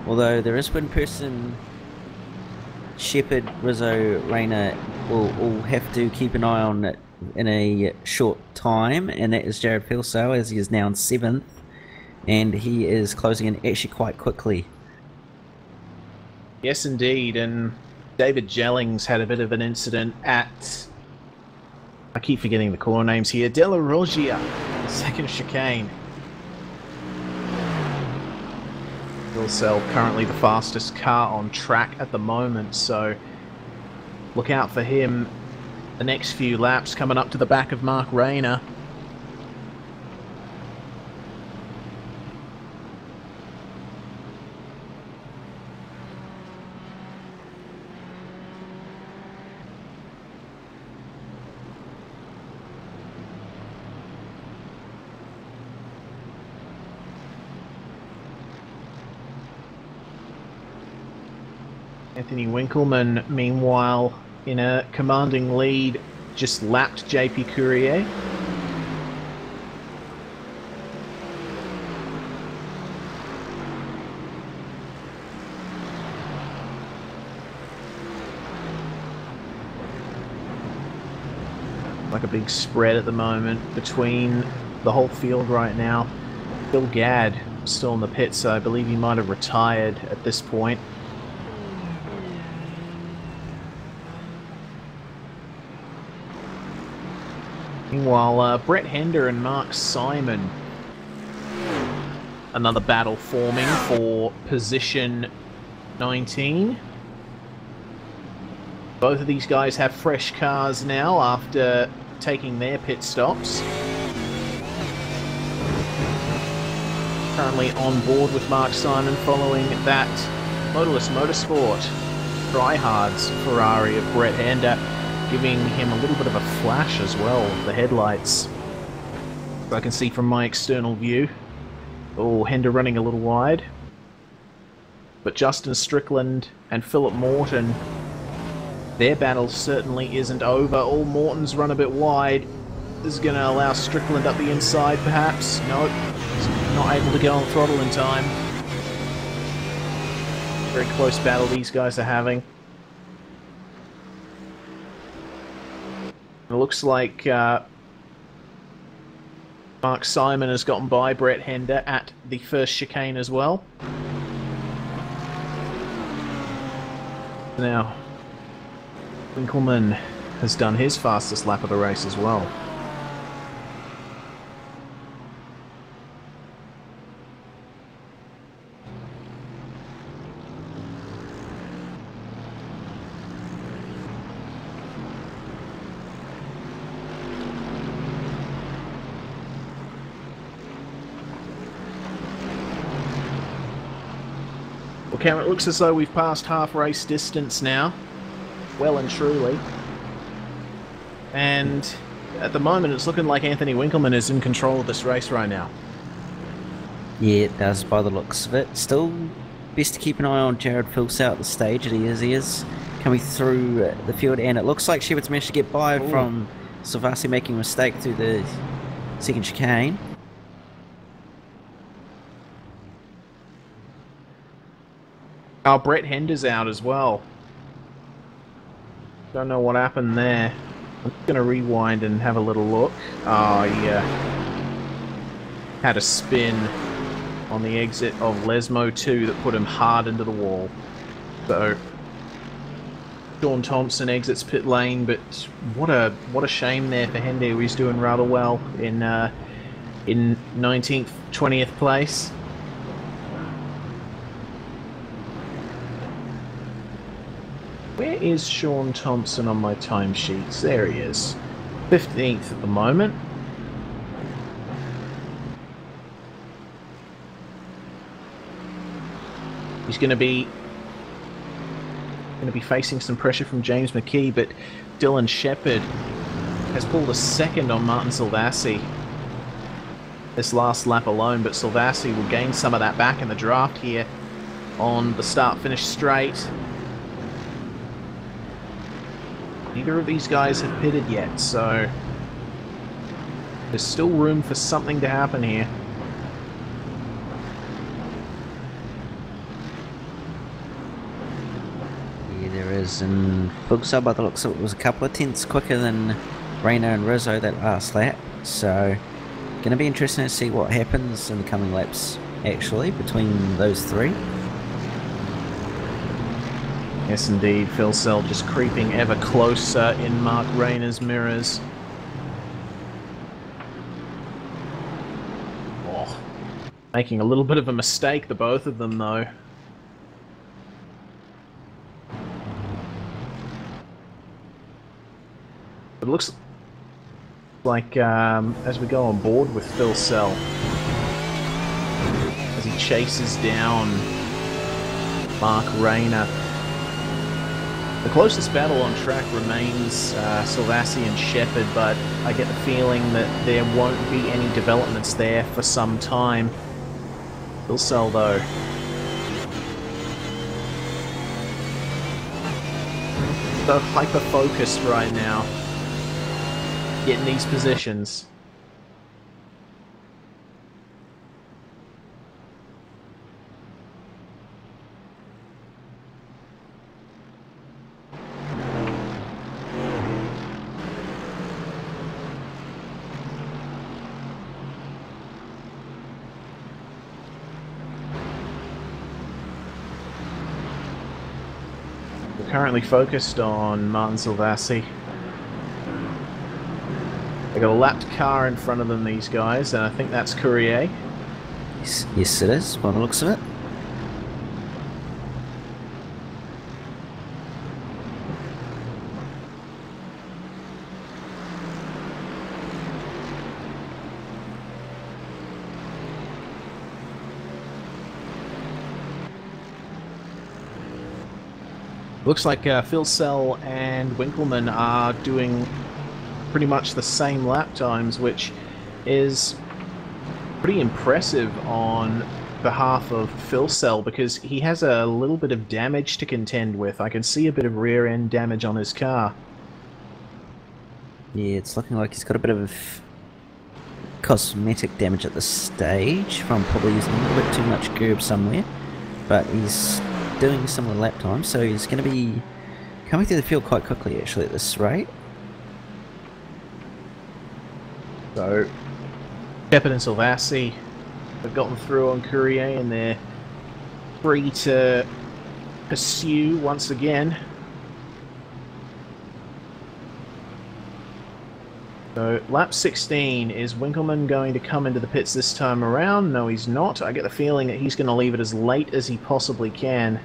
Although there is one person Shepherd, Rizzo, Rayner will all have to keep an eye on in a short time, and that is Jared Filsell, as he is now in 7th, and he is closing in actually quite quickly. Yes, indeed, and David Jellings had a bit of an incident at I keep forgetting the corner names here. Della Roggia, the second chicane. Vilsel currently the fastest car on track at the moment, so look out for him the next few laps, coming up to the back of Mark Rayner. Anthony Winkleman, meanwhile, in a commanding lead, just lapped JP Courier. Like a big spread at the moment between the whole field right now. Bill Gadd still in the pit, so I believe he might have retired at this point. Meanwhile, Brett Hender and Mark Simon. Another battle forming for position 19. Both of these guys have fresh cars now after taking their pit stops. Currently on board with Mark Simon following that Motorless Motorsport tryhards Ferrari of Brett Hender, giving him a little bit of a flash as well, the headlights. I can see from my external view. Oh, Hender running a little wide. But Justin Strickland and Philip Morton, their battle certainly isn't over. All Morton's run a bit wide. This is going to allow Strickland up the inside, perhaps. Nope, he's not able to get on throttle in time. Very close battle these guys are having. It looks like Mark Simon has gotten by Brett Hender at the first chicane as well. Now, Winkleman has done his fastest lap of the race as well. Well, Cam, it looks as though we've passed half race distance now. Well and truly. And at the moment, it's looking like Anthony Winkleman is in control of this race right now. Yeah, it does by the looks of it. Still, best to keep an eye on Jared Filsell at the stage. He is coming through the field, and it looks like Shepherd's managed to get by from Salvasi making a mistake through the second chicane. Oh, Brett Hender's out as well. Don't know what happened there. I'm going to rewind and have a little look. Oh, yeah. Had a spin on the exit of Lesmo 2 that put him hard into the wall. So, Sean Thompson exits pit lane, but what a shame there for Hender, who is doing rather well in 19th, 20th place. Where is Sean Thompson on my timesheets? There he is. 15th at the moment. He's going to be facing some pressure from James McKee, but Dylan Shepherd has pulled a second on Martin Salvasi this last lap alone, but Salvasi will gain some of that back in the draft here on the start-finish straight. Neither of these guys have pitted yet, so there's still room for something to happen here. Yeah, there is, and Filsell by the looks of it was a couple of tenths quicker than Rayner and Rizzo that last lap, so going to be interesting to see what happens in the coming laps actually between those three. Yes, indeed. Filsell just creeping ever closer in Mark Rayner's mirrors. Making a little bit of a mistake, the both of them, though. It looks like as we go on board with Phil Sell, as he chases down Mark Rayner. The closest battle on track remains Silvassi and Shepherd, but I get the feeling that there won't be any developments there for some time. Phil Sell, though. So hyper-focused right now. Getting these positions. We're currently focused on Martin Silvassi. They got a lapped car in front of them, these guys, and I think that's Courier. Yes, it is, by the looks of it. Looks like Phil Sell and Winkleman are doing pretty much the same lap times, which is pretty impressive on behalf of Phil Sell, because he has a little bit of damage to contend with. I can see a bit of rear end damage on his car. Yeah, it's looking like he's got a bit of cosmetic damage at this stage from probably using a little bit too much curb somewhere, but he's doing similar lap times, so he's going to be coming through the field quite quickly actually at this rate. So Shepherd and Silvassi have gotten through on Courier, and they're free to pursue once again. So lap 16, is Winkleman going to come into the pits this time around? No, he's not. I get the feeling that he's going to leave it as late as he possibly can.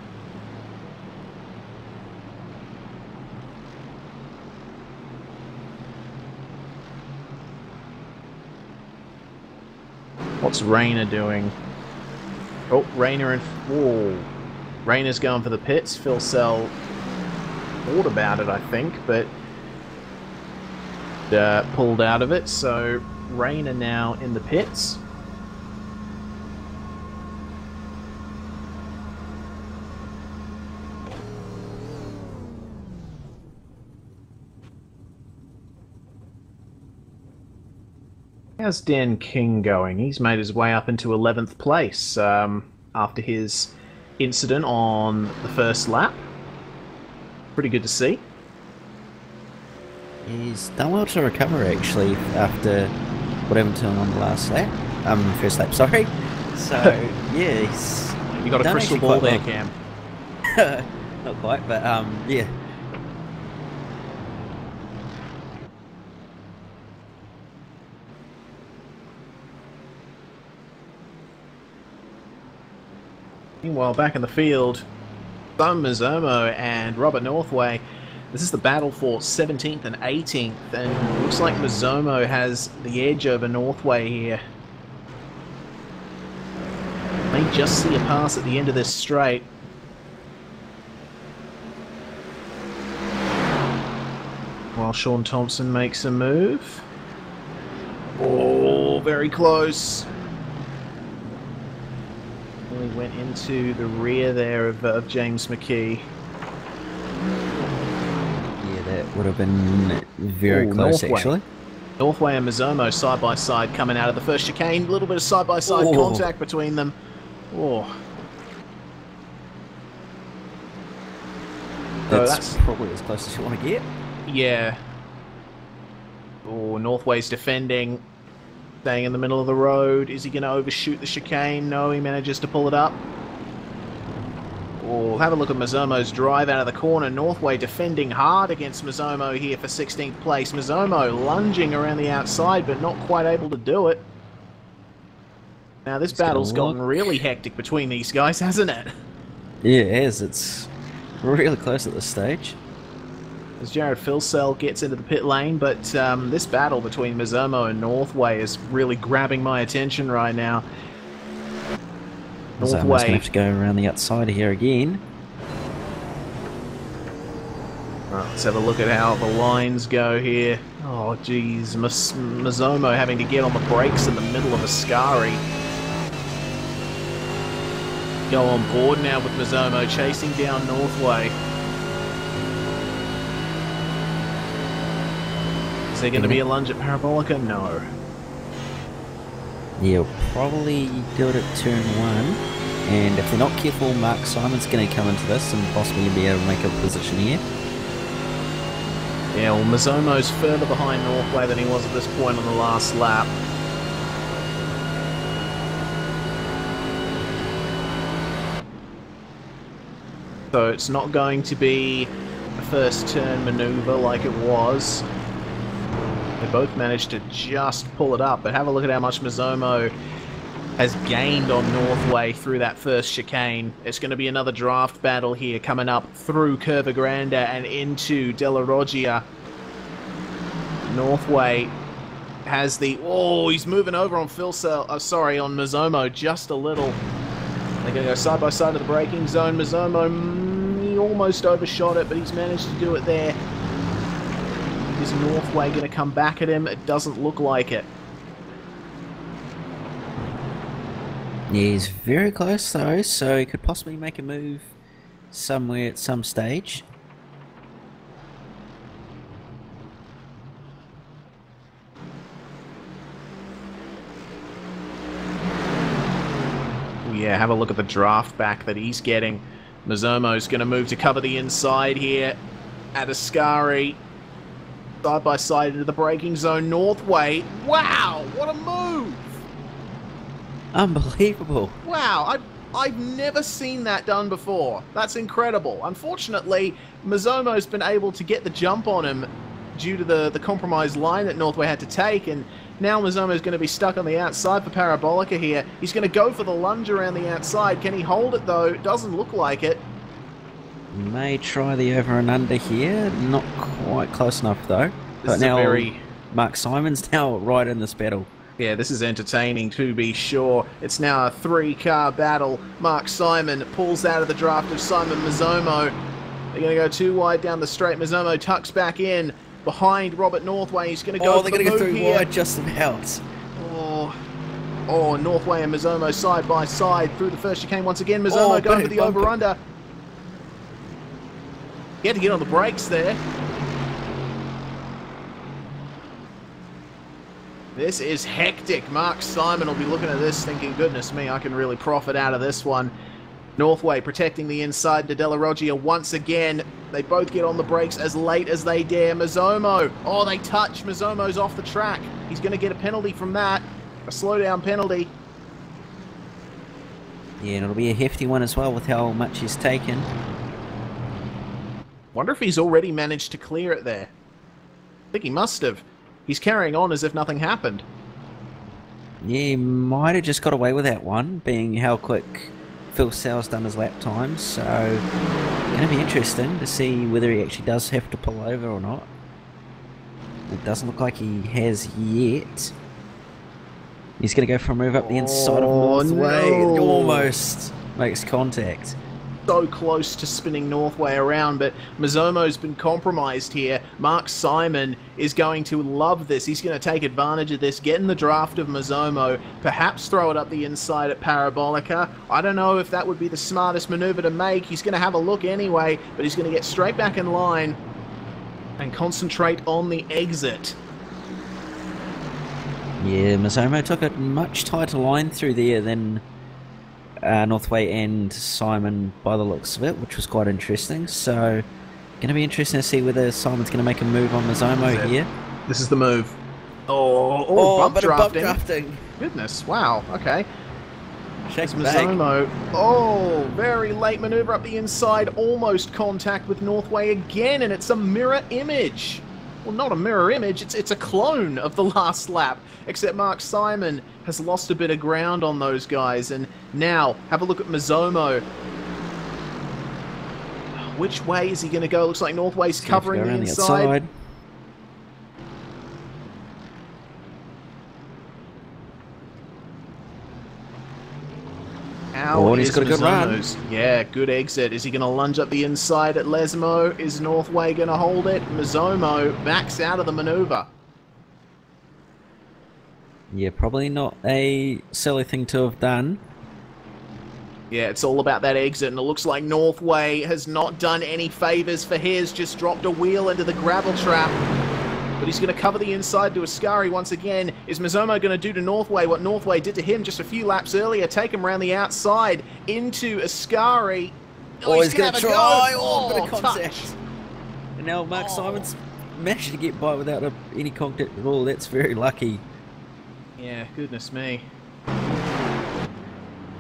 What's Rayner doing? Oh, Rayner and... Whoa. Rayner's going for the pits. Phil Sell thought about it, I think, but pulled out of it. So Rayner now in the pits. How's Dan King going? He's made his way up into 11th place after his incident on the first lap. Pretty good to see. He's done well to recover actually after what happened to him on the last lap. First lap, sorry. So yeah, he's You got a crystal ball there, well. Cam. Not quite, but yeah. Meanwhile, back in the field, Tom Mazzomo and Robert Northway. This is the battle for 17th and 18th, and it looks like Mazzomo has the edge over Northway here. May just see a pass at the end of this straight. While Sean Thompson makes a move. Oh, very close. He went into the rear there of James McKee. Yeah, that would have been very close, Northway. actually. Northway and Mazzomo side by side coming out of the first chicane. A little bit of side by side contact between them. Oh. That's probably as close as you want to get. Yeah. Oh, Northway's defending. Staying in the middle of the road. Is he going to overshoot the chicane? No, he manages to pull it up. Oh, have a look at Mazzomo's drive out of the corner. Northway defending hard against Mazzomo here for 16th place. Mazzomo lunging around the outside, but not quite able to do it. Now this It's gonna battle's gotten look- really hectic between these guys, hasn't it? Yeah, it is. It's really close at this stage. As Jared Filsell gets into the pit lane, but this battle between Mizomo and Northway is really grabbing my attention right now. So I'm just going to have to go around the outside here again. Right, let's have a look at how the lines go here. Oh, geez. Mizomo having to get on the brakes in the middle of Ascari. Go on board now with Mizomo chasing down Northway. Is there going to be a lunge at Parabolica? No. Yeah, we'll probably do it at turn 1. And if they're not careful, Mark Simon's going to come into this and possibly be able to make a position here. Yeah, well, Mizomo's further behind Northway than he was at this point on the last lap. So it's not going to be a first turn maneuver like it was. They both managed to just pull it up, but have a look at how much Mizomo has gained on Northway through that first chicane. It's going to be another draft battle here coming up through Curva Grande and into Della Roggia. Northway has the... Oh, he's moving over on on Mizomo just a little. They're going to go side by side of the braking zone. Mizomo, he almost overshot it, but he's managed to do it there. Is Northway going to come back at him? It doesn't look like it. Yeah, he's very close though, so he could possibly make a move somewhere at some stage. Yeah, have a look at the draft back that he's getting. Mizomo's going to move to cover the inside here at Ascari. Side by side into the braking zone. Northway. Wow, what a move! Unbelievable. Wow, I've never seen that done before. That's incredible. Unfortunately, Mizomo's been able to get the jump on him due to the compromised line that Northway had to take, and now Mizomo's going to be stuck on the outside for Parabolica here. He's going to go for the lunge around the outside. Can he hold it, though? It doesn't look like it. May try the over and under here. Not quite close enough, though. This is now Mark Simon's now right in this battle. Yeah, this is entertaining to be sure. It's now a 3-car battle. Mark Simon pulls out of the draft of Simon Mizomo. They're going to go too wide down the straight. Mizomo tucks back in behind Robert Northway. He's going to go for the move through here. Wide just about. Oh, Northway and Mizomo side by side through the first chicane once again. Mizomo going for the over-under. He had to get on the brakes there. This is hectic. Mark Simon will be looking at this thinking, goodness me, I can really profit out of this one. Northway protecting the inside to Della Roggia once again. They both get on the brakes as late as they dare. Mizomo. Oh, they touch. Mizomo's off the track. He's going to get a penalty from that. A slowdown penalty. Yeah, and it'll be a hefty one as well with how much he's taken. Wonder if he's already managed to clear it there. I think he must have. He's carrying on as if nothing happened. Yeah, he might have just got away with that one, being how quick Phil Sow's done his lap times. So, going to be interesting to see whether he actually does have to pull over or not. It doesn't look like he has yet. He's going to go for a move up the inside of Northway. No. Almost makes contact. So close to spinning Northway around, but Mizomo's been compromised here. Mark Simon is going to love this. He's going to take advantage of this, get in the draft of Mizomo, perhaps throw it up the inside at Parabolica. I don't know if that would be the smartest maneuver to make. He's going to have a look anyway, but he's going to get straight back in line and concentrate on the exit. Yeah, Mizomo took a much tighter line through there than Northway and Simon by the looks of it, which was quite interesting. So, going to be interesting to see whether Simon's going to make a move on Mizomo here. This is the move. Bump drafting. Goodness, wow, okay. Shakes Mizomo. Oh, very late maneuver up the inside, almost contact with Northway again, and it's a mirror image. well, not a mirror image, it's a clone of the last lap, except Mark Simon has lost a bit of ground on those guys, and now, have a look at Mizomo. Which way is he going to go? Looks like Northway's covering the inside. Oh, he's got a good run. Yeah, good exit. Is he going to lunge up the inside at Lesmo? Is Northway going to hold it? Mizomo backs out of the maneuver. Yeah, probably not a silly thing to have done. Yeah, it's all about that exit, and it looks like Northway has not done any favours for his, just dropped a wheel into the gravel trap. But he's going to cover the inside to Ascari once again. Is Mizomo going to do to Northway what Northway did to him just a few laps earlier? Take him around the outside into Ascari. Oh, he's going to try. Oh, bit of contact. Touch. And now Mark Simon's managed to get by without any contact at all. That's very lucky. Yeah, goodness me.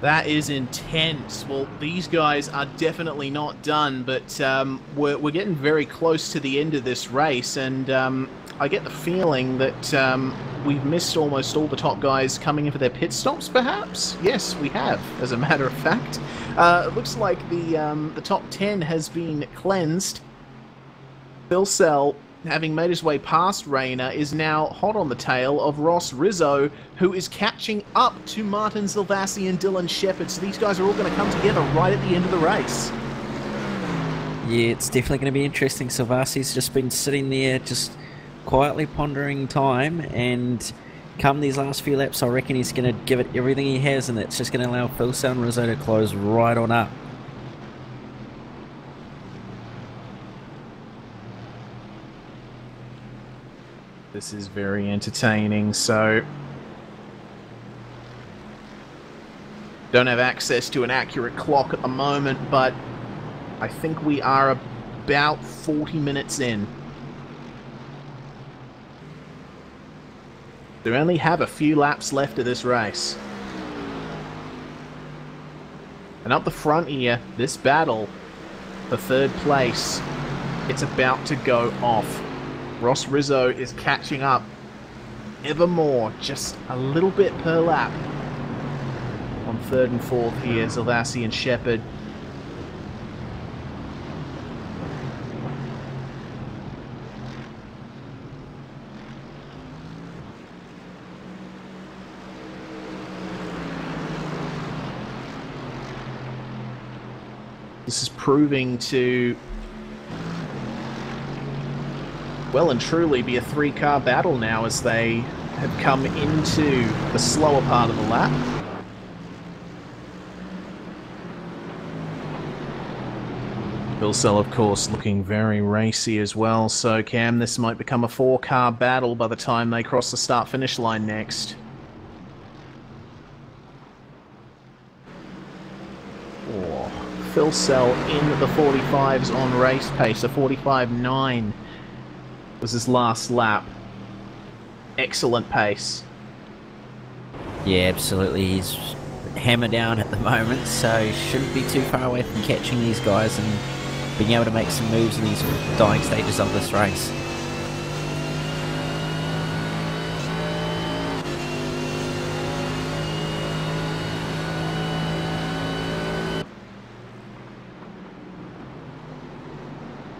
That is intense. Well, these guys are definitely not done, but we're getting very close to the end of this race, and I get the feeling that we've missed almost all the top guys coming in for their pit stops, perhaps? Yes, we have, as a matter of fact. It looks like the top 10 has been cleansed. Phil Sell, having made his way past Rayner, is now hot on the tail of Ross Rizzo, who is catching up to Martin Zilvassi and Dylan Shepherd. So these guys are all going to come together right at the end of the race. Yeah, it's definitely going to be interesting. Zilvassi's just been sitting there just quietly pondering time, and come these last few laps, I reckon he's going to give it everything he has, and it's just going to allow Phil Sell and Rizzo to close right on up. This is very entertaining, so don't have access to an accurate clock at the moment, but I think we are about 40 minutes in. We only have a few laps left of this race. And up the front here, this battle for third place, it's about to go off. Ross Rizzo is catching up ever more, just a little bit per lap. On third and fourth here, Zilvassi and Shepherd. This is proving to well and truly be a three-car battle now, as they have come into the slower part of the lap. Phil Sell, of course, looking very racy as well, so Cam, this might become a four-car battle by the time they cross the start-finish line next. Oh, Phil Sell in the 45s on race pace, a 45.9. Was his last lap. Excellent pace. Yeah, absolutely. He's hammered down at the moment, so he shouldn't be too far away from catching these guys and being able to make some moves in these dying stages of this race.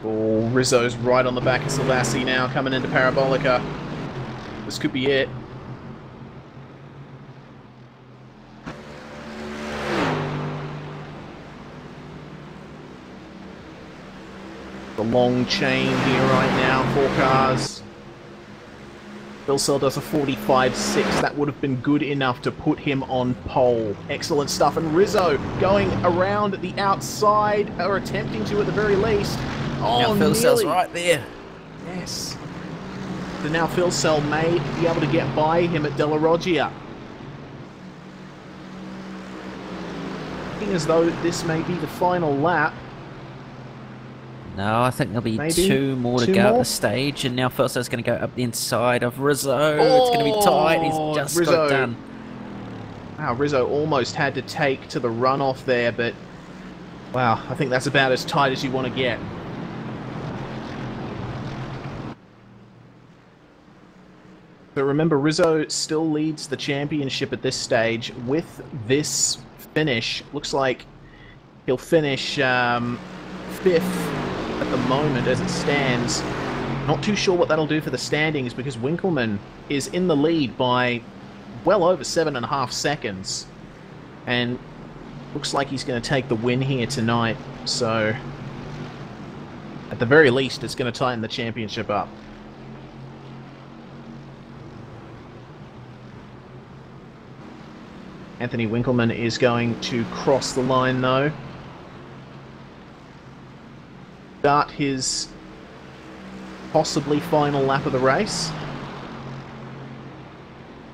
Oh, Rizzo's right on the back of Zilvassi now, coming into Parabolica. This could be it. The long chain here right now, four cars. Phil Sell does a 45.6. That would have been good enough to put him on pole. Excellent stuff. And Rizzo going around the outside, or attempting to at the very least. Oh, now Phil Sell's right there. Yes. So now Phil Sell may be able to get by him at Della Roggia. Looking as though this may be the final lap. No, I think there'll be two more to go at the stage, and now Phil Sell's going to go up the inside of Rizzo. Oh, it's going to be tight. He's just Rizzo. got it done. Wow, Rizzo almost had to take to the runoff there, but wow, I think that's about as tight as you want to get. But remember, Rizzo still leads the championship at this stage. With this finish, looks like he'll finish 5th at the moment as it stands. Not too sure what that'll do for the standings because Winkelmann is in the lead by well over 7.5 seconds. And looks like he's going to take the win here tonight. So, at the very least, it's going to tighten the championship up. Anthony Winkelmann is going to cross the line, though. Start his possibly final lap of the race.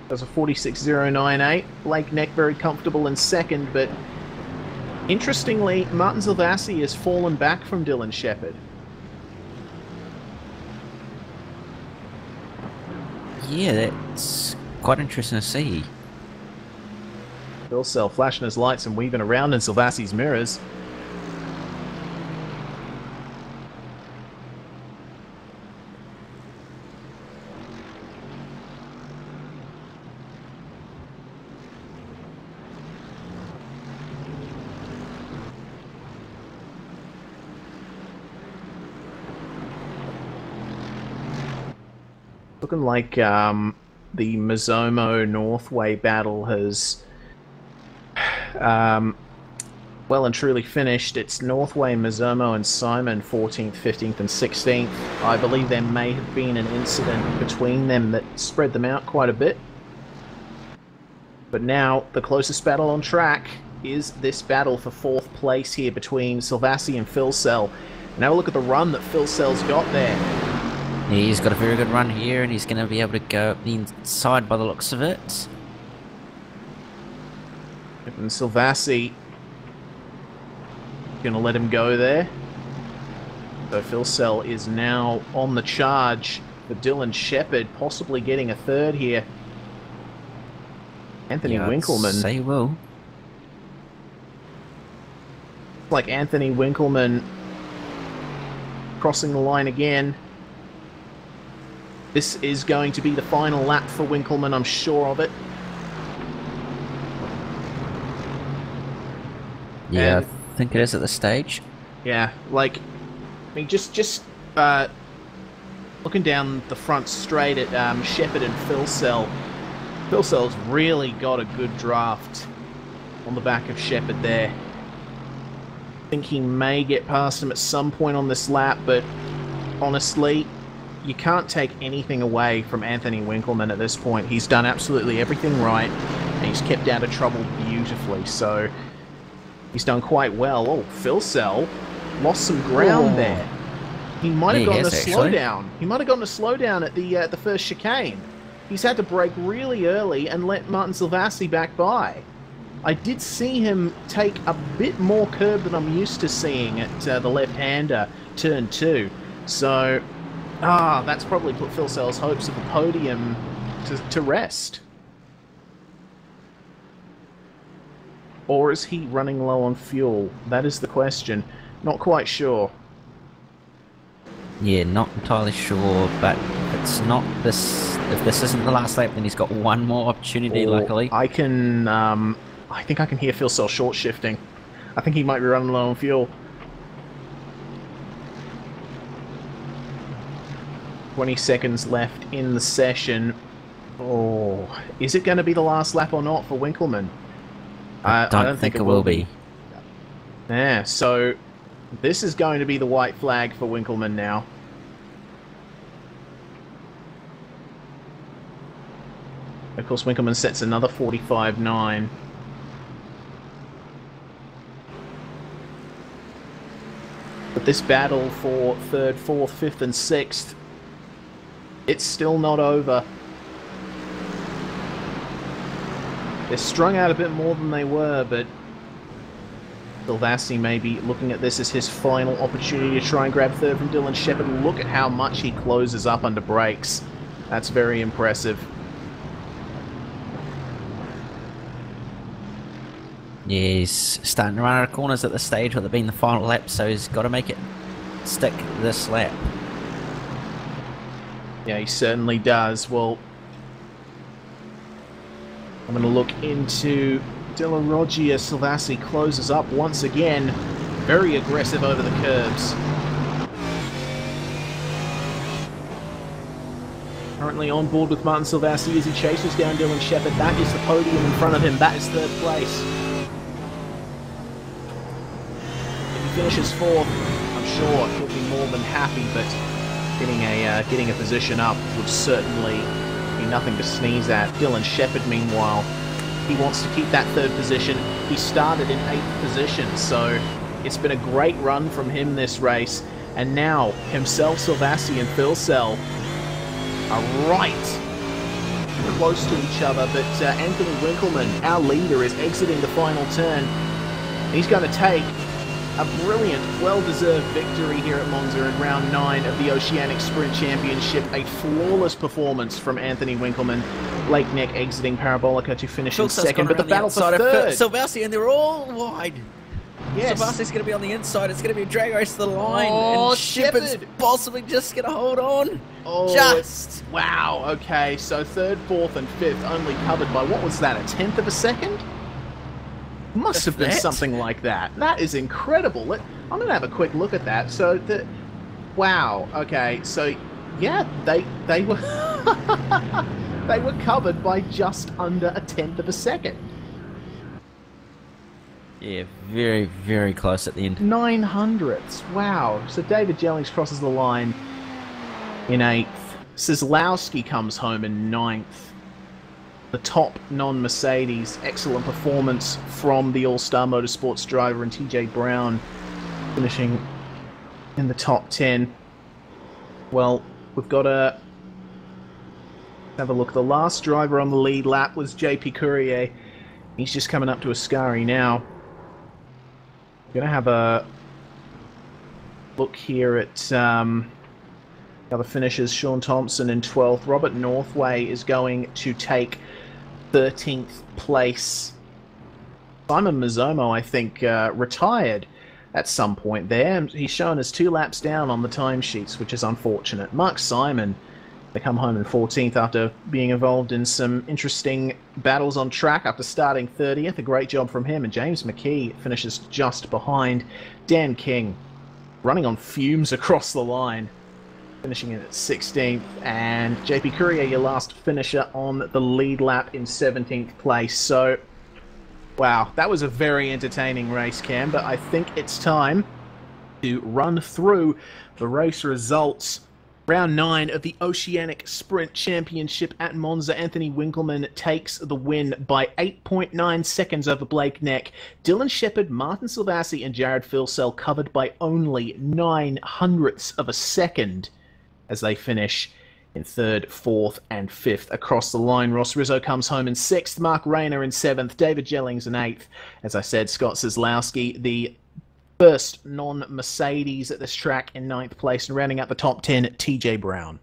Does a 46.098. Blake Neck very comfortable in second, but interestingly, Martin Silvassi has fallen back from Dylan Shepherd. Yeah, that's quite interesting to see. Phil Sell flashing his lights and weaving around in Silvassi's mirrors. Looking like the Mizomo Northway battle has well and truly finished. It's Northway, Mizomo, and Simon 14th, 15th, and 16th. I believe there may have been an incident between them that spread them out quite a bit. But now, the closest battle on track is this battle for 4th place here between Silvassi and Phil Sell. And have a look at the run that Phil Sell's got there. He's got a very good run here, and he's going to be able to go up the inside by the looks of it. And Silvassi going to let him go there. So Phil Sell is now on the charge for Dylan Shepherd, possibly getting a third here. Anthony Winkelmann. Say he will. Like Anthony Winkelmann crossing the line again. This is going to be the final lap for Winkelmann, I'm sure of it. Yeah, I think it is at this stage. Yeah, like, I mean, just looking down the front straight at Shepherd and Phil Sell. Phil Sell's really got a good draft on the back of Shepherd there. I think he may get past him at some point on this lap, but honestly, you can't take anything away from Anthony Winkelmann at this point. He's done absolutely everything right, and he's kept out of trouble beautifully, so he's done quite well. Oh, Phil Sell lost some ground there. He might have gotten a slowdown. He might have gotten a slowdown at the first chicane. He's had to brake really early and let Martin Silvassi back by. I did see him take a bit more curb than I'm used to seeing at the left-hander, turn 2. So, that's probably put Phil Sell's hopes of a podium to rest. Or is he running low on fuel? That is the question. Not quite sure. Yeah, not entirely sure, but if it's not this, if this isn't the last lap, then he's got one more opportunity, luckily. I can, I think I can hear Phil Sell short shifting. I think he might be running low on fuel. 20 seconds left in the session. Oh, is it going to be the last lap or not for Winkelmann? I don't think it will be. Yeah, so this is going to be the white flag for Winkelmann now. Of course, Winkelmann sets another 45.9. But this battle for 3rd, 4th, 5th, and 6th, it's still not over. They're strung out a bit more than they were, but Silvassi may be looking at this as his final opportunity to try and grab 3rd from Dylan Shepherd. Look at how much he closes up under brakes. That's very impressive. Yeah, he's starting to run out of corners at this stage with it being the final lap, so he's got to make it stick this lap. Yeah, he certainly does. Well, I'm going to look into De La Roggia. Silvassi closes up once again. Very aggressive over the curbs. Currently on board with Martin Silvassi as he chases down Dylan Shepherd. That is the podium in front of him. That is third place. If he finishes fourth, I'm sure he'll be more than happy, but getting a position up would certainly be nothing to sneeze at. Dylan Shepherd, meanwhile, he wants to keep that third position. He started in 8th position, so it's been a great run from him this race. And now, himself, Silvassi, and Philsell are right close to each other, but Anthony Winkelmann, our leader, is exiting the final turn. He's going to take a brilliant, well-deserved victory here at Monza in round 9 of the Oceanic Sprint Championship. A flawless performance from Anthony Winkelmann. Blake Neck exiting Parabolica to finish in second, but the battle for third. Silvassi, and they're all wide. Yes. Silvassi's going to be on the inside. It's going to be a drag race to the line. Oh, and Shepherd's possibly just going to hold on. Oh, just. Wow, okay, so third, fourth, and fifth only covered by, what was that, a 1/10 of a second? Must have been something like that. That is incredible. I'm going to have a quick look at that. So, wow, okay, so, yeah, they were they were covered by just under a 1/10 of a second. Yeah, very, very close at the end. 900ths. Wow. So David Jellings crosses the line in 8th. Kozlowski comes home in 9th. The top non-Mercedes. Excellent performance from the All-Star Motorsports driver, and TJ Brown finishing in the top 10. Well, we've got to have a look. The last driver on the lead lap was JP Courier. He's just coming up to Ascari now. Going to have a look here at other finishers. Sean Thompson in 12th. Robert Northway is going to take 13th place. Simon Mazzomo, I think, retired at some point there. He's shown us 2 laps down on the timesheets, which is unfortunate. Mark Simon, they come home in 14th after being involved in some interesting battles on track after starting 30th. A great job from him. And James McKee finishes just behind. Dan King running on fumes across the line, finishing in at 16th. And JP Courier, your last finisher on the lead lap, in 17th place. So, wow, that was a very entertaining race, Cam. But I think it's time to run through the race results. Round 9 of the Oceanic Sprint Championship at Monza. Anthony Winkelmann takes the win by 8.9 seconds over Blake Neck. Dylan Shepherd, Martin Silvassi, and Jared Philsell covered by only 900ths of a second as they finish in 3rd, 4th, and 5th across the line. Ross Rizzo comes home in 6th. Mark Rayner in 7th. David Jellings in 8th. As I said, Scott Kozlowski, the first non-Mercedes at this track, in 9th place, and rounding out the top 10, TJ Brown.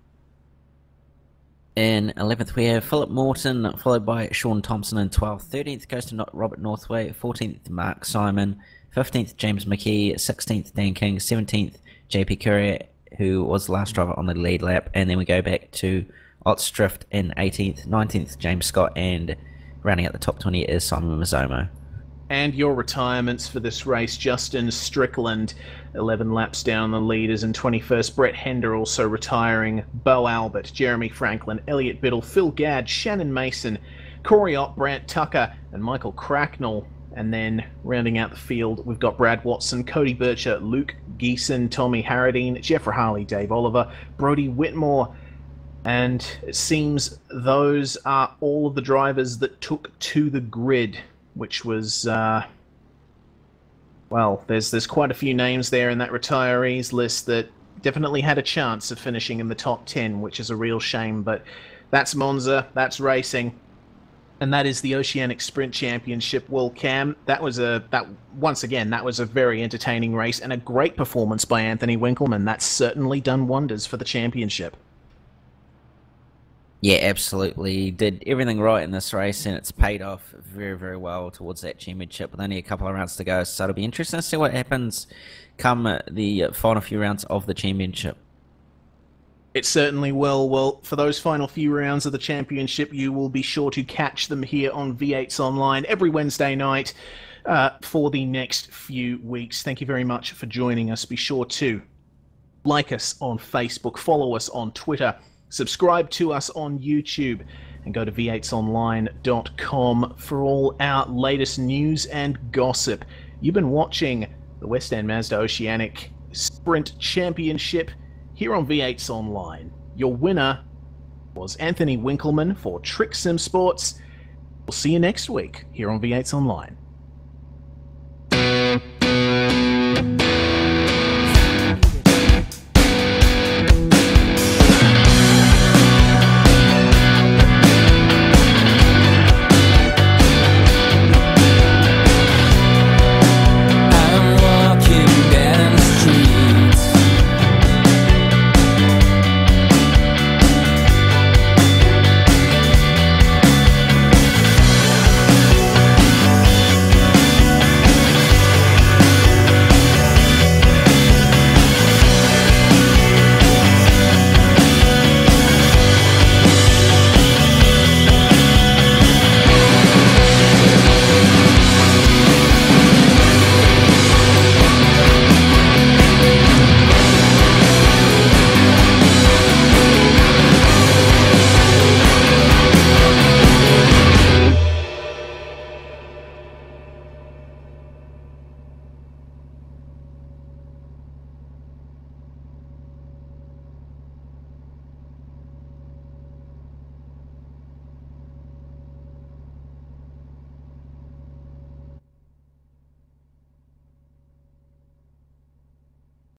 In 11th, we have Philip Morton, followed by Sean Thompson in 12th. 13th goes to Robert Northway. 14th, Mark Simon. 15th, James McKee. 16th, Dan King. 17th, JP Courier, who was the last driver on the lead lap. And then we go back to Otts Drift in 18th. 19th, James Scott. And rounding out the top 20 is Simon Mazzomo. And your retirements for this race: Justin Strickland, 11 laps down the leaders in 21st. Brett Hender also retiring. Bo Albert, Jeremy Franklin, Elliot Biddle, Phil Gadd, Shannon Mason, Corey Ott, Brant Tucker, and Michael Cracknell. And then rounding out the field, we've got Brad Watson, Cody Bircher, Luke Geeson, Tommy Harradine, Jeff Rahali, Dave Oliver, Brody Whitmore. And it seems those are all of the drivers that took to the grid, which was, well, there's quite a few names there in that retirees list that definitely had a chance of finishing in the top 10, which is a real shame. But that's Monza, that's racing, and that is the Oceanic Sprint Championship. Well, Cam, once again, that was a very entertaining race and a great performance by Anthony Winkelmann. That's certainly done wonders for the championship. Yeah, absolutely. Did everything right in this race, and it's paid off very, very well towards that championship with only a couple of rounds to go. So it'll be interesting to see what happens come the final few rounds of the championship. It certainly will. Well, for those final few rounds of the championship, you will be sure to catch them here on V8's Online every Wednesday night for the next few weeks. Thank you very much for joining us. Be sure to like us on Facebook, follow us on Twitter, subscribe to us on YouTube, and go to v8sonline.com for all our latest news and gossip. You've been watching the West End Mazda Oceanic Sprint Championship here on V8's Online. Your winner was Anthony Winkleman for Trick Sim Sports. We'll see you next week here on V8's Online.